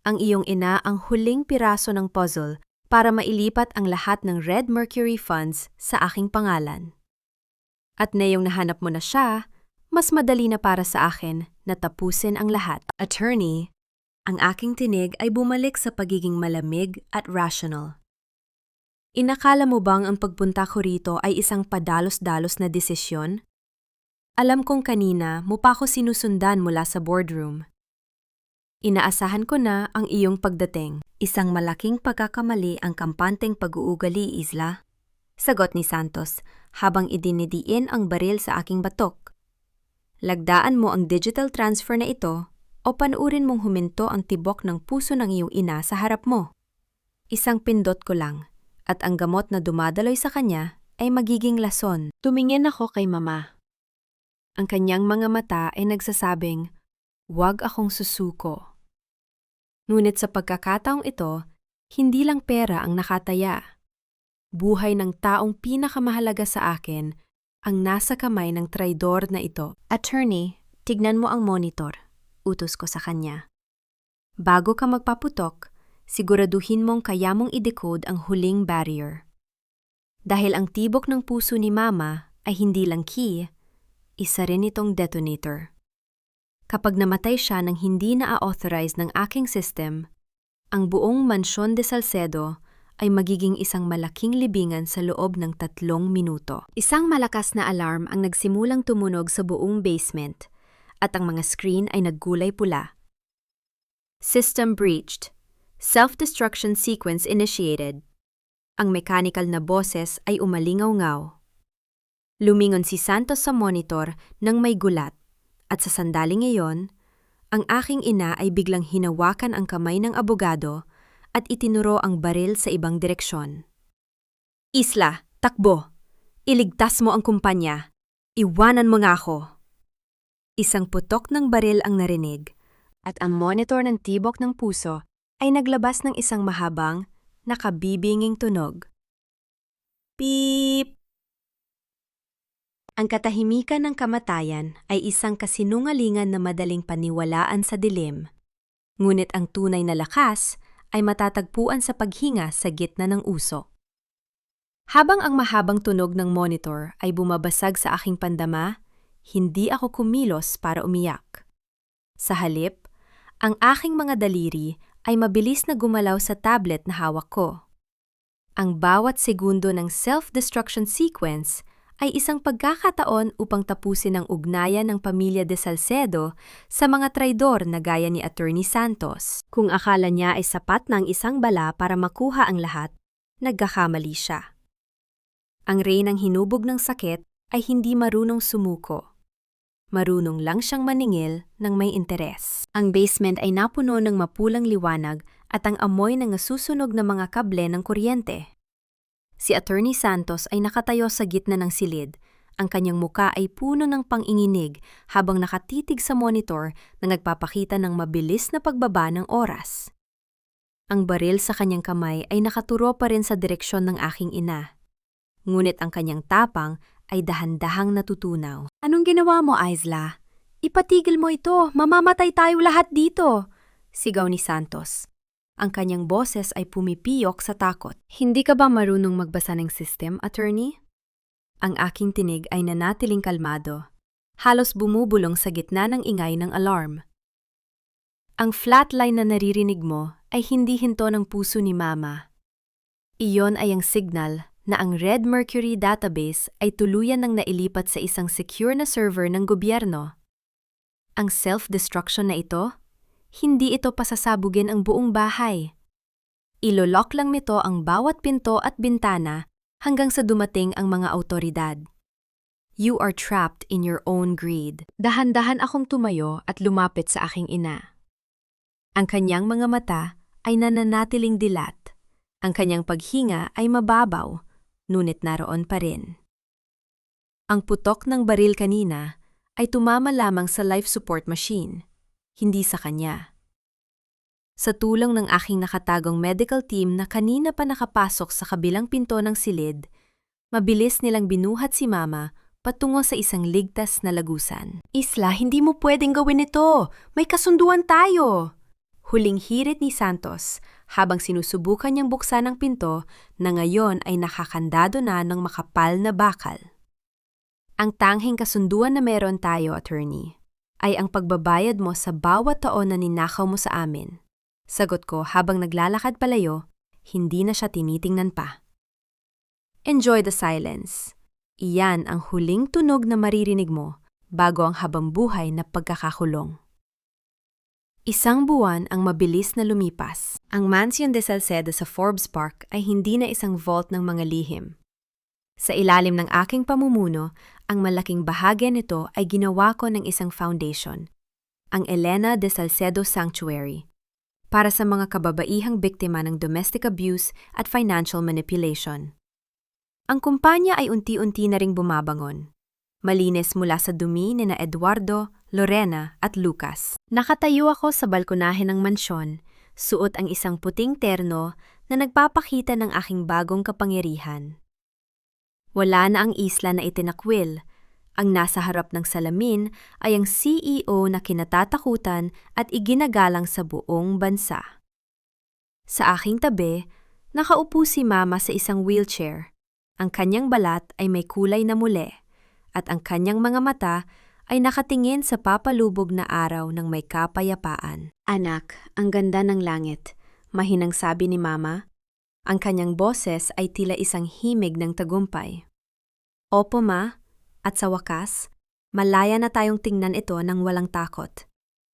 Ang iyong ina ang huling piraso ng puzzle para mailipat ang lahat ng Red Mercury funds sa aking pangalan. At ngayong nahanap mo na siya, mas madali na para sa akin na tapusin ang lahat. Attorney, ang aking tinig ay bumalik sa pagiging malamig at rational. Inakala mo bang ang pagpunta ko rito ay isang padalos-dalos na desisyon? Alam kong kanina mo pa ako sinusundan mula sa boardroom. Inaasahan ko na ang iyong pagdating. Isang malaking pagkakamali ang kampanteng pag-uugali, Isla. Sagot ni Santos habang idinidiin ang baril sa aking batok. Lagdaan mo ang digital transfer na ito o panuurin mong huminto ang tibok ng puso ng iyong ina sa harap mo. Isang pindot ko lang. At ang gamot na dumadaloy sa kanya ay magiging lason. Tumingin ako kay mama. Ang kanyang mga mata ay nagsasabing, "Huwag akong susuko." Ngunit sa pagkakataong ito, hindi lang pera ang nakataya. Buhay ng taong pinakamahalaga sa akin ang nasa kamay ng traidor na ito. Attorney, tignan mo ang monitor. Utos ko sa kanya. Bago ka magpaputok, siguraduhin mong kaya mong i-decode ang huling barrier. Dahil ang tibok ng puso ni Mama ay hindi lang key, isa rin itong detonator. Kapag namatay siya nang hindi na-authorize ng aking system, ang buong Mansyon de Salcedo ay magiging isang malaking libingan sa loob ng 3 minuto. Isang malakas na alarm ang nagsimulang tumunog sa buong basement at ang mga screen ay naggulay pula. System breached. Self-destruction sequence initiated. Ang mechanical na boses ay umalingaw-ngaw. Lumingon si Santos sa monitor nang may gulat at sa sandaling iyon, ang aking ina ay biglang hinawakan ang kamay ng abogado at itinuro ang baril sa ibang direksyon. Isla, takbo! Iligtas mo ang kumpanya! Iwanan mo nga ako! Isang putok ng baril ang narinig at ang monitor ng tibok ng puso ay naglabas ng isang mahabang, nakabibinging tunog. Beep! Ang katahimikan ng kamatayan ay isang kasinungalingan na madaling paniwalaan sa dilim. Ngunit ang tunay na lakas ay matatagpuan sa paghinga sa gitna ng usok. Habang ang mahabang tunog ng monitor ay bumabasag sa aking pandama, hindi ako kumilos para umiyak. Sa halip, ang aking mga daliri ay mabilis na gumalaw sa tablet na hawak ko. Ang bawat segundo ng self-destruction sequence ay isang pagkakataon upang tapusin ang ugnayan ng pamilya de Salcedo sa mga traidor na gaya ni Attorney Santos. Kung akala niya ay sapat na ang isang bala para makuha ang lahat, nagkakamali siya. Ang reynang hinubog ng sakit ay hindi marunong sumuko. Marunong lang siyang maningil ng may interes. Ang basement ay napuno ng mapulang liwanag at ang amoy ng nasusunog na mga kable ng kuryente. Si Attorney Santos ay nakatayo sa gitna ng silid. Ang kanyang muka ay puno ng panginginig habang nakatitig sa monitor na nagpapakita ng mabilis na pagbaba ng oras. Ang baril sa kanyang kamay ay nakaturo pa rin sa direksyon ng aking ina. Ngunit ang kanyang tapang ay dahan-dahang natutunaw. Anong ginawa mo, Isla? Ipatigil mo ito, mamamatay tayo lahat dito, sigaw ni Santos. Ang kanyang boses ay pumipiyok sa takot. Hindi ka ba marunong magbasa ng system, attorney? Ang aking tinig ay nanatiling kalmado. Halos bumubulong sa gitna ng ingay ng alarm. Ang flatline na naririnig mo ay hindi hinto ng puso ni Mama. Iyon ay ang signal na ang Red Mercury database ay tuluyan ng nailipat sa isang secure na server ng gobyerno. Ang self-destruction na ito, hindi ito pasasabugin ang buong bahay. Ilolock lang nito ang bawat pinto at bintana hanggang sa dumating ang mga awtoridad. You are trapped in your own greed. Dahan-dahan akong tumayo at lumapit sa aking ina. Ang kanyang mga mata ay nananatiling dilat. Ang kanyang paghinga ay mababaw, ngunit naroon pa rin. Ang putok ng baril kanina ay tumama lamang sa life support machine, hindi sa kanya. Sa tulong ng aking nakatagong medical team na kanina pa nakapasok sa kabilang pinto ng silid, mabilis nilang binuhat si Mama patungo sa isang ligtas na lagusan. Isla, hindi mo pwedeng gawin ito! May kasunduan tayo! Huling hirit ni Santos habang sinusubukan niyang buksan ang pinto na ngayon ay nakakandado na ng makapal na bakal. Ang tanghing kasunduan na meron tayo, attorney, ay ang pagbabayad mo sa bawat taon na ninakaw mo sa amin. Sagot ko habang naglalakad palayo, hindi na siya tinitingnan pa. Enjoy the silence. Iyan ang huling tunog na maririnig mo bago ang habambuhay na pagkakakulong. Isang buwan ang mabilis na lumipas. Ang Mansión de Salcedo sa Forbes Park ay hindi na isang vault ng mga lihim. Sa ilalim ng aking pamumuno, ang malaking bahagi nito ay ginawa ko ng isang foundation, ang Elena de Salcedo Sanctuary, para sa mga kababaihang biktima ng domestic abuse at financial manipulation. Ang kumpanya ay unti-unti na ring bumabangon. Malinis mula sa dumi ni na Eduardo, Lorena at Lucas. Nakatayo ako sa balkonahe ng mansyon, suot ang isang puting terno na nagpapakita ng aking bagong kapangyarihan. Wala na ang isla na itinakwil. Ang nasa harap ng salamin ay ang CEO na kinatatakutan at iginagalang sa buong bansa. Sa aking tabi, nakaupo si Mama sa isang wheelchair. Ang kanyang balat ay may kulay na muli, at ang kanyang mga mata ay nakatingin sa papalubog na araw ng may kapayapaan. Anak, ang ganda ng langit, mahinang sabi ni Mama. Ang kanyang boses ay tila isang himig ng tagumpay. Opo, Ma, at sa wakas, malaya na tayong tingnan ito ng walang takot.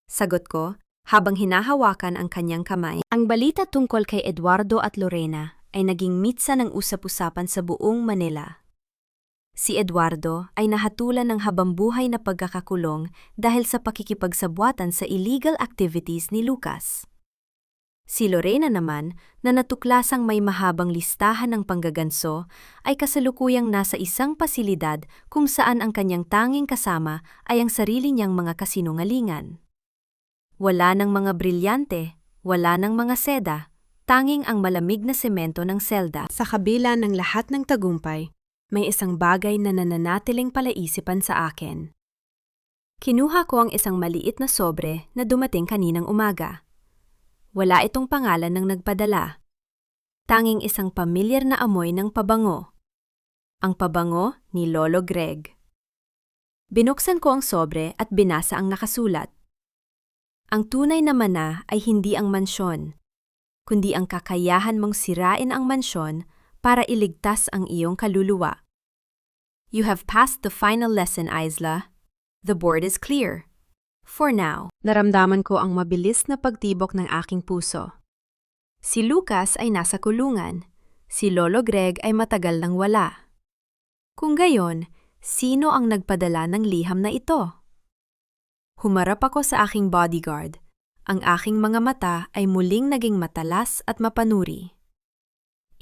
Sagot ko, habang hinahawakan ang kanyang kamay. Ang balita tungkol kay Eduardo at Lorena ay naging mitsa ng usap-usapan sa buong Manila. Si Eduardo ay nahatulan ng habambuhay na pagkakakulong dahil sa pakikipagsabwatan sa illegal activities ni Lucas. Si Lorena naman, na natuklasang may mahabang listahan ng panggaganso, ay kasalukuyang nasa isang pasilidad kung saan ang kanyang tanging kasama ay ang sarili niyang mga kasinungalingan. Wala ng mga brilyante, wala ng mga seda, tanging ang malamig na semento ng selda. Sa kabila ng lahat ng tagumpay, may isang bagay na nananatiling palaisipan sa akin. Kinuha ko ang isang maliit na sobre na dumating kaninang umaga. Wala itong pangalan ng nagpadala. Tanging isang pamilyar na amoy ng pabango. Ang pabango ni Lolo Greg. Binuksan ko ang sobre at binasa ang nakasulat. Ang tunay na mana ay hindi ang mansyon, kundi ang kakayahan mong sirain ang mansyon para iligtas ang iyong kaluluwa. You have passed the final lesson, Isla. The board is clear. For now. Naramdaman ko ang mabilis na pagtibok ng aking puso. Si Lucas ay nasa kulungan. Si Lolo Greg ay matagal nang wala. Kung gayon, sino ang nagpadala ng liham na ito? Humarap ako sa aking bodyguard. Ang aking mga mata ay muling naging matalas at mapanuri.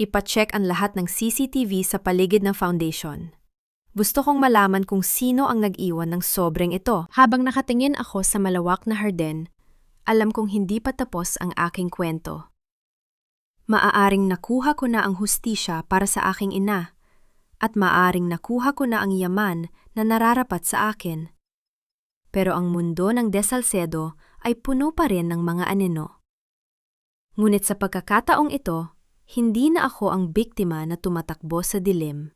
Ipacheck ang lahat ng CCTV sa paligid ng foundation. Gusto kong malaman kung sino ang nag-iwan ng sobreng ito. Habang nakatingin ako sa malawak na harden, alam kong hindi pa tapos ang aking kwento. Maaaring nakuha ko na ang hustisya para sa aking ina, at maaaring nakuha ko na ang yaman na nararapat sa akin. Pero ang mundo ng De Salcedo ay puno pa rin ng mga anino. Ngunit sa pagkakataong ito, hindi na ako ang biktima na tumatakbo sa dilim.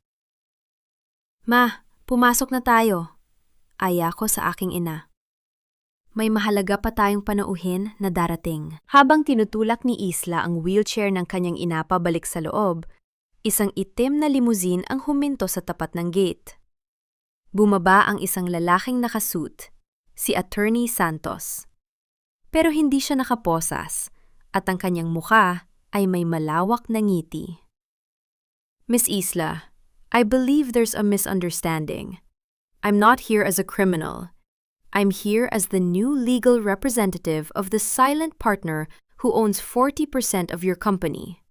Ma, pumasok na tayo. Aya ko sa aking ina. May mahalaga pa tayong panauhin na darating. Habang tinutulak ni Isla ang wheelchair ng kanyang ina pabalik sa loob, isang itim na limousine ang huminto sa tapat ng gate. Bumaba ang isang lalaking nakasuit, si Attorney Santos. Pero hindi siya nakaposas at ang kanyang mukha ay may malawak na ngiti. Miss Isla, I believe there's a misunderstanding. I'm not here as a criminal. I'm here as the new legal representative of the silent partner who owns 40% of your company.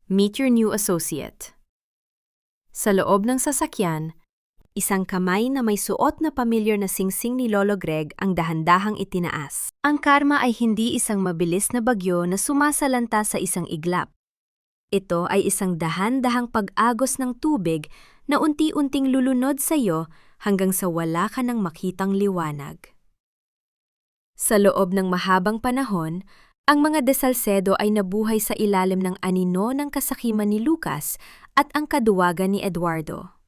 Meet your new associate. Sa loob ng sasakyan, isang kamay na may suot na pamilyar na singsing ni Lolo Greg ang dahan-dahang itinaas. Ang karma ay hindi isang mabilis na bagyo na sumasalanta sa isang iglap. Ito ay isang dahan-dahang pag-agos ng tubig na unti-unting lulunod sa iyo hanggang sa wala ka nang makitang liwanag. Sa loob ng mahabang panahon, ang mga De Salcedo ay nabuhay sa ilalim ng anino ng kasakiman ni Lucas at ang kaduwagan ni Eduardo.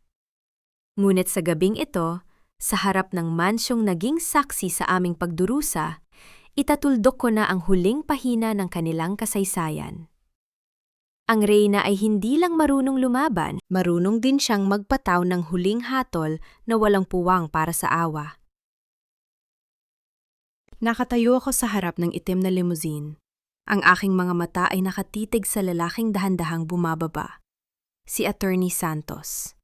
Ngunit sa gabing ito, sa harap ng mansyong naging saksi sa aming pagdurusa, itatuldok ko na ang huling pahina ng kanilang kasaysayan. Ang reyna ay hindi lang marunong lumaban, marunong din siyang magpataw ng huling hatol na walang puwang para sa awa. Nakatayo ako sa harap ng itim na limousine. Ang aking mga mata ay nakatitig sa lalaking dahan-dahang bumababa, si Attorney Santos.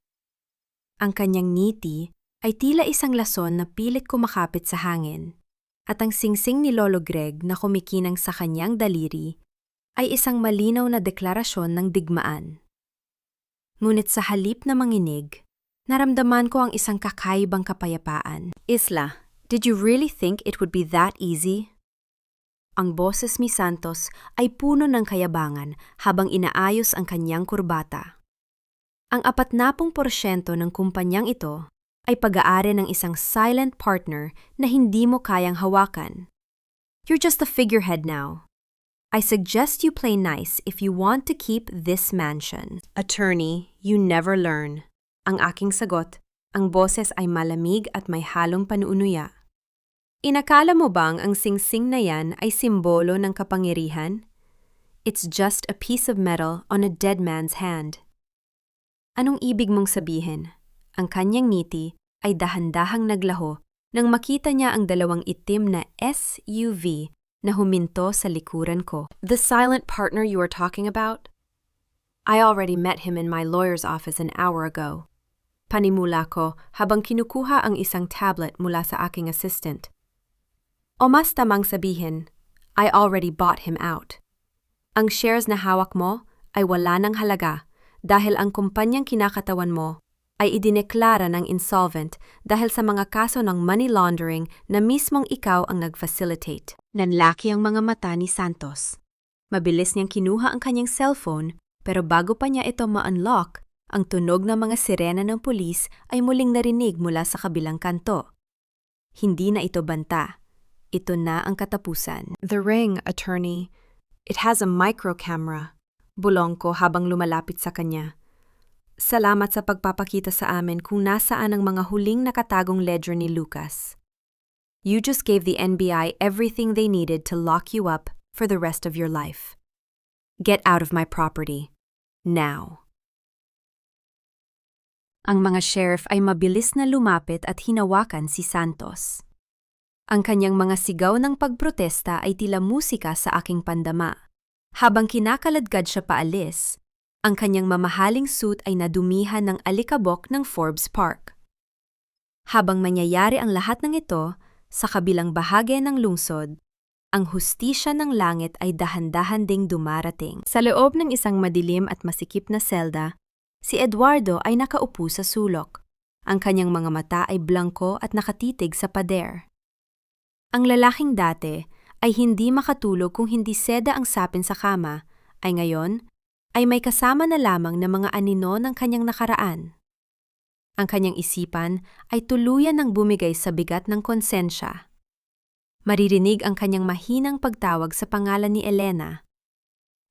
Ang kanyang ngiti ay tila isang lason na pilit kumakapit sa hangin, at ang singsing ni Lolo Greg na kumikinang sa kanyang daliri ay isang malinaw na deklarasyon ng digmaan. Ngunit sa halip na manginig, naramdaman ko ang isang kakaibang kapayapaan. Isla, did you really think it would be that easy? Ang boses ni Santos ay puno ng kayabangan habang inaayos ang kanyang kurbata. Ang 40% ng kumpanyang ito ay pag-aari ng isang silent partner na hindi mo kayang hawakan. You're just a figurehead now. I suggest you play nice if you want to keep this mansion. Attorney, you never learn. Ang aking sagot, ang boses ay malamig at may halong panuunuya. Inakala mo bang ang singsing na yan ay simbolo ng kapangyarihan? It's just a piece of metal on a dead man's hand. Anong ibig mong sabihin? Ang kanyang ngiti ay dahan-dahang naglaho nang makita niya ang dalawang itim na SUV na huminto sa likuran ko. The silent partner you are talking about? I already met him in my lawyer's office an hour ago. Panimula ko habang kinukuha ang isang tablet mula sa aking assistant. O mas tamang sabihin, I already bought him out. Ang shares na hawak mo ay wala ng halaga dahil ang kumpanyang kinakatawan mo ay idineklara ng insolvent dahil sa mga kaso ng money laundering na mismong ikaw ang nag-facilitate. Nanlaki ang mga mata ni Santos. Mabilis niyang kinuha ang kanyang cellphone pero bago pa niya ito ma-unlock, ang tunog ng mga sirena ng pulis ay muling narinig mula sa kabilang kanto. Hindi na ito banta. Ito na ang katapusan. The ring, attorney. It has a micro camera. Bulong ko habang lumalapit sa kanya. Salamat sa pagpapakita sa amin kung nasaan ang mga huling nakatagong ledger ni Lucas. You just gave the NBI everything they needed to lock you up for the rest of your life. Get out of my property. Now. Ang mga sheriff ay mabilis na lumapit at hinawakan si Santos. Ang kanyang mga sigaw ng pagprotesta ay tila musika sa aking pandama. Habang kinakaladkad siya paalis, ang kanyang mamahaling suit ay nadumihan ng alikabok ng Forbes Park. Habang mangyayari ang lahat ng ito, sa kabilang bahagi ng lungsod, ang hustisya ng langit ay dahan-dahan ding dumarating. Sa loob ng isang madilim at masikip na selda, si Eduardo ay nakaupo sa sulok. Ang kanyang mga mata ay blangko at nakatitig sa pader. Ang lalaking dati ay hindi makatulog kung hindi seda ang sapin sa kama, ay ngayon ay may kasama na lamang na mga anino ng kanyang nakaraan. Ang kanyang isipan ay tuluyan ng bumigay sa bigat ng konsensya. Maririnig ang kanyang mahinang pagtawag sa pangalan ni Elena.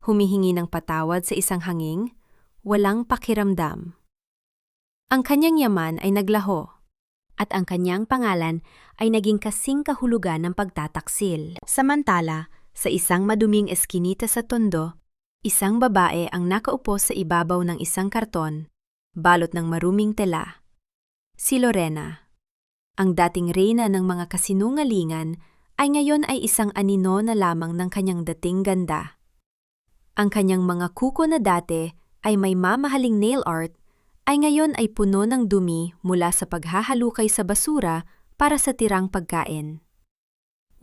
Humihingi ng patawad sa isang hanging, walang pakiramdam. Ang kanyang yaman ay naglaho. at ang kanyang pangalan ay naging kasing kahulugan ng pagtataksil. Samantala, sa isang maduming eskinita sa tondo, isang babae ang nakaupo sa ibabaw ng isang karton, balot ng maruming tela. Si Lorena, ang dating reyna ng mga kasinungalingan, ay ngayon ay isang anino na lamang ng kanyang dating ganda. Ang kanyang mga kuko na dati ay may mamahaling nail art, ay ngayon ay puno ng dumi mula sa paghahalukay sa basura para sa tirang pagkain.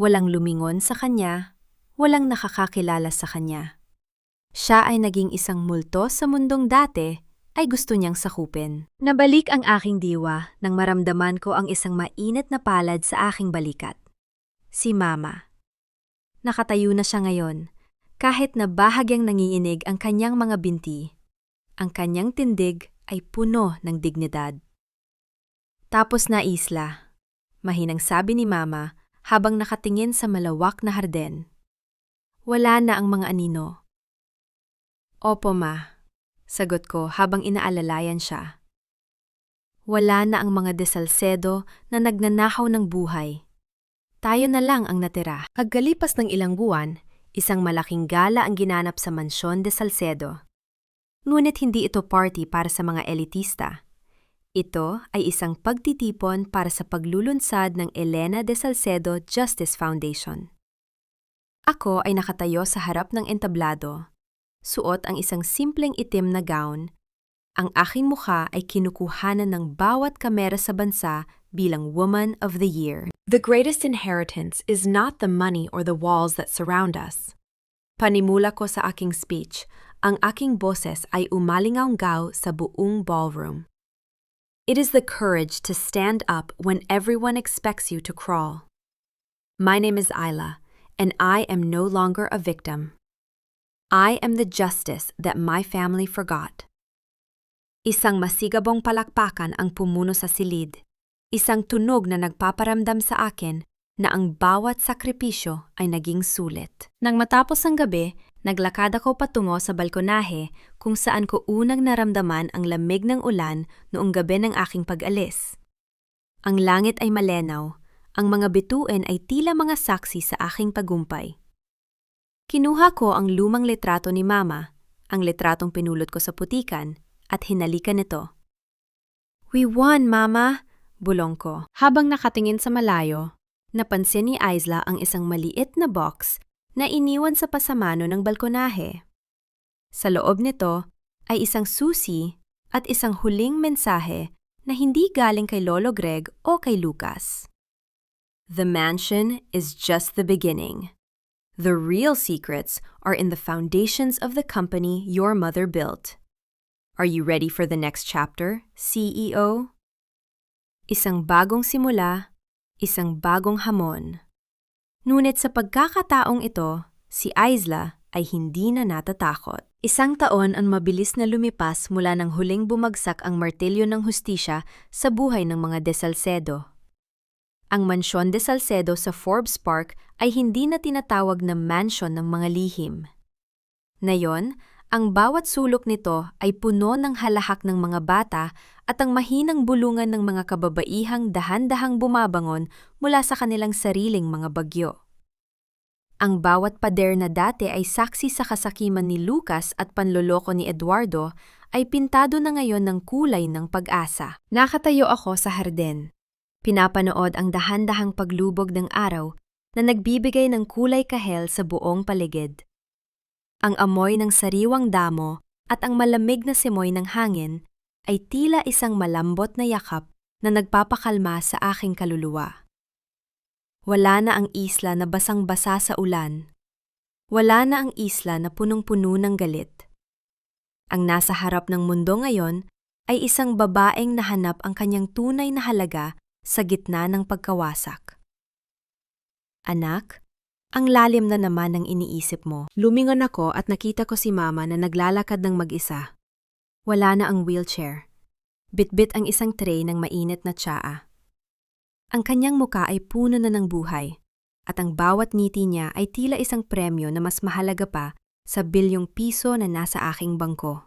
Walang lumingon sa kanya, walang nakakakilala sa kanya. Siya ay naging isang multo sa mundong dati ay gusto niyang sakupin. Nabalik ang aking diwa nang maramdaman ko ang isang mainit na palad sa aking balikat. Si Mama. Nakatayo na siya ngayon, kahit na bahagyang nanginginig ang kanyang mga binti. Ang kanyang tindig ay puno ng dignidad. Tapos na Isla, mahinang sabi ni Mama habang nakatingin sa malawak na harden. Wala na ang mga anino. Opo Ma, sagot ko habang inaalalayan siya. Wala na ang mga de Salcedo na nagnanakaw ng buhay. Tayo na lang ang natira. Pagkalipas ng ilang buwan, isang malaking gala ang ginanap sa Mansyon de Salcedo. Ngunit hindi ito party para sa mga elitista. Ito ay isang pagtitipon para sa paglulunsad ng Elena de Salcedo Justice Foundation. Ako ay nakatayo sa harap ng entablado. Suot ang isang simpleng itim na gown. Ang aking mukha ay kinukuhanan ng bawat kamera sa bansa bilang Woman of the Year. The greatest inheritance is not the money or the walls that surround us. Panimula ko sa aking speech, ang aking boses ay umalingaw-ngaw sa buong ballroom. It is the courage to stand up when everyone expects you to crawl. My name is Isla, and I am no longer a victim. I am the justice that my family forgot. Isang masigabong palakpakan ang pumuno sa silid. Isang tunog na nagpaparamdam sa akin na ang bawat sakripisyo ay naging sulit. Nang matapos ang gabi, naglakad ako patungo sa balkonahe kung saan ko unang naramdaman ang lamig ng ulan noong gabi ng aking pag-alis. Ang langit ay malenaw, ang mga bituin ay tila mga saksi sa aking tagumpay. Kinuha ko ang lumang litrato ni Mama, ang litratong pinulot ko sa putikan, at hinalikan ito. We won, Mama! Bulong ko. Habang nakatingin sa malayo, napansin ni Isla ang isang maliit na box na iniwan sa pasamano ng balkonahe. Sa loob nito ay isang susi at isang huling mensahe na hindi galing kay Lolo Greg o kay Lucas. The mansion is just the beginning. The real secrets are in the foundations of the company your mother built. Are you ready for the next chapter, CEO? Isang bagong simula, isang bagong hamon. Ngunit sa pagkakataong ito, si Isla ay hindi na natatakot. Isang taon ang mabilis na lumipas mula nang huling bumagsak ang martilyo ng hustisya sa buhay ng mga de Salcedo. Ang Mansyon de Salcedo sa Forbes Park ay hindi na tinatawag na mansion ng mga lihim. Ngayon, ang bawat sulok nito ay puno ng halahak ng mga bata at ang mahinang bulungan ng mga kababaihang dahan-dahang bumabangon mula sa kanilang sariling mga bagyo. Ang bawat pader na dati ay saksi sa kasakiman ni Lucas at panloloko ni Eduardo ay pintado na ngayon ng kulay ng pag-asa. Nakatayo ako sa harden. Pinapanood ang dahan-dahang paglubog ng araw na nagbibigay ng kulay kahel sa buong paligid. Ang amoy ng sariwang damo at ang malamig na simoy ng hangin ay tila isang malambot na yakap na nagpapakalma sa aking kaluluwa. Wala na ang isla na basang-basa sa ulan. Wala na ang isla na punong-puno ng galit. Ang nasa harap ng mundo ngayon ay isang babaeng nahanap ang kanyang tunay na halaga sa gitna ng pagkawasak. Anak, ang lalim na naman ng iniisip mo. Lumingon ako at nakita ko si Mama na naglalakad ng mag-isa. Wala na ang wheelchair. Bitbit ang isang tray ng mainit na tsaa. Ang kanyang muka ay puno na ng buhay, at ang bawat ngiti niya ay tila isang premyo na mas mahalaga pa sa bilyong piso na nasa aking bangko.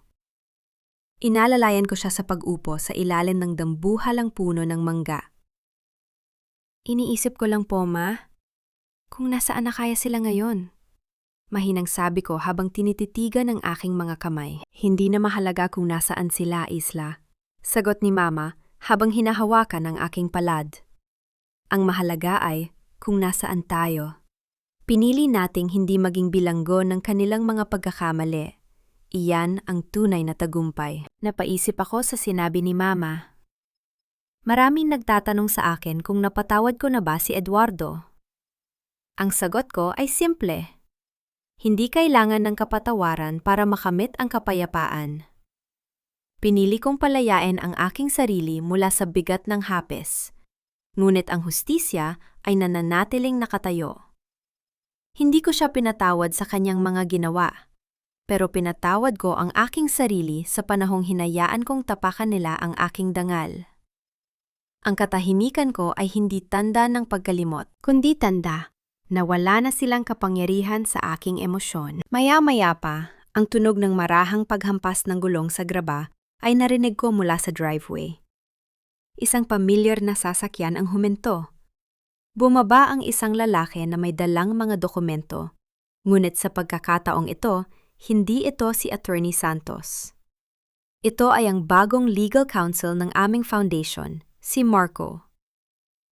Inalalayan ko siya sa pag-upo sa ilalim ng dambuhalang puno ng mangga. Iniisip ko lang po, Ma, kung nasaan na kaya sila ngayon. Mahinang sabi ko habang tinititigan ang aking mga kamay. Hindi na mahalaga kung nasaan sila, Isla. Sagot ni Mama habang hinahawakan ang aking palad. Ang mahalaga ay kung nasaan tayo. Pinili nating hindi maging bilanggo ng kanilang mga pagkakamali. Iyan ang tunay na tagumpay. Napaisip ako sa sinabi ni Mama. Maraming nagtatanong sa akin kung napatawad ko na ba si Eduardo. Ang sagot ko ay simple. Hindi kailangan ng kapatawaran para makamit ang kapayapaan. Pinili kong palayain ang aking sarili mula sa bigat ng hapes. Ngunit ang hustisya ay nananatiling nakatayo. Hindi ko siya pinatawad sa kanyang mga ginawa, pero pinatawad ko ang aking sarili sa panahong hinayaan kong tapakan nila ang aking dangal. Ang katahimikan ko ay hindi tanda ng pagkalimot, kundi tanda na wala na silang kapangyarihan sa aking emosyon. Maya-maya pa, ang tunog ng marahang paghampas ng gulong sa graba ay narinig ko mula sa driveway. Isang pamilyar na sasakyan ang huminto. Bumaba ang isang lalaki na may dalang mga dokumento. Ngunit sa pagkakataong ito, hindi ito si Attorney Santos. Ito ay ang bagong legal counsel ng aming foundation, si Marco.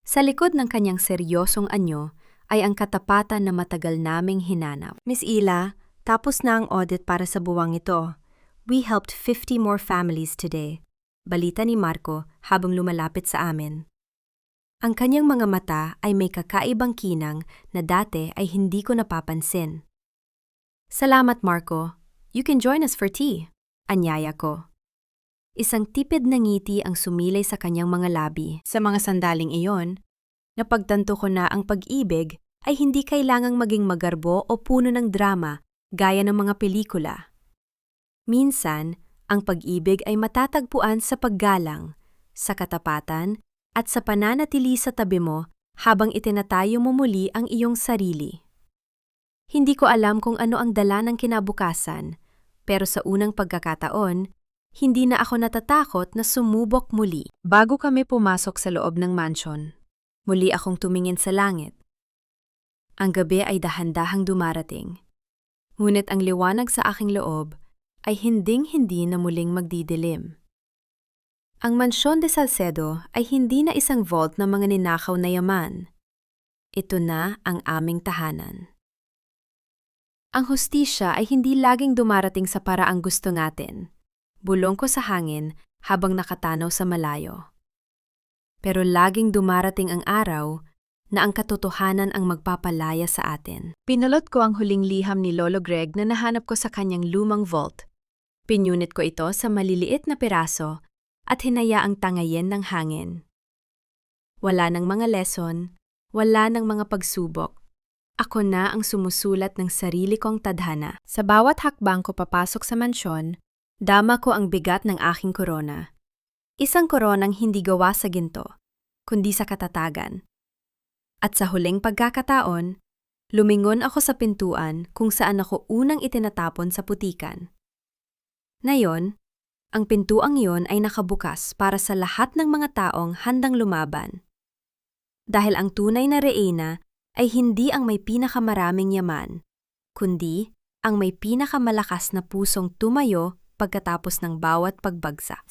Sa likod ng kanyang seryosong anyo, ay ang katapatan na matagal naming hinanap. Miss Ila, tapos na ang audit para sa buwang ito. We helped 50 more families today. Balita ni Marco habang lumalapit sa amin. Ang kanyang mga mata ay may kakaibang kinang na dati ay hindi ko napapansin. Salamat, Marco. You can join us for tea. Anyaya ko. Isang tipid na ngiti ang sumilay sa kanyang mga labi. Sa mga sandaling iyon, napagtanto ko na ang pag-ibig ay hindi kailangang maging magarbo o puno ng drama gaya ng mga pelikula. Minsan, ang pag-ibig ay matatagpuan sa paggalang, sa katapatan, at sa pananatili sa tabi mo habang itinatayo mo muli ang iyong sarili. Hindi ko alam kung ano ang dala ng kinabukasan, pero sa unang pagkakataon, hindi na ako natatakot na sumubok muli. Bago kami pumasok sa loob ng mansion, muli akong tumingin sa langit. Ang gabi ay dahan-dahang dumarating. Ngunit ang liwanag sa aking loob ay hinding-hindi na muling magdidilim. Ang Mansyon de Salcedo ay hindi na isang vault ng mga ninakaw na yaman. Ito na ang aming tahanan. Ang hustisya ay hindi laging dumarating sa paraang gusto natin. Bulong ko sa hangin habang nakatanaw sa malayo. Pero laging dumarating ang araw na ang katotohanan ang magpapalaya sa atin. Pinulot ko ang huling liham ni Lolo Greg na nahanap ko sa kanyang lumang vault. Pinyunit ko ito sa maliliit na piraso at hinayaang tangayin ng hangin. Wala ng mga lesson, wala ng mga pagsubok. Ako na ang sumusulat ng sarili kong tadhana. Sa bawat hakbang ko papasok sa mansyon, dama ko ang bigat ng aking korona. Isang koronang hindi gawa sa ginto, kundi sa katatagan. At sa huling pagkakataon, lumingon ako sa pintuan kung saan ako unang itinatapon sa putikan. Ngayon, ang pintuang iyon ay nakabukas para sa lahat ng mga taong handang lumaban. Dahil ang tunay na reyna ay hindi ang may pinakamaraming yaman, kundi ang may pinakamalakas na pusong tumayo pagkatapos ng bawat pagbagsak.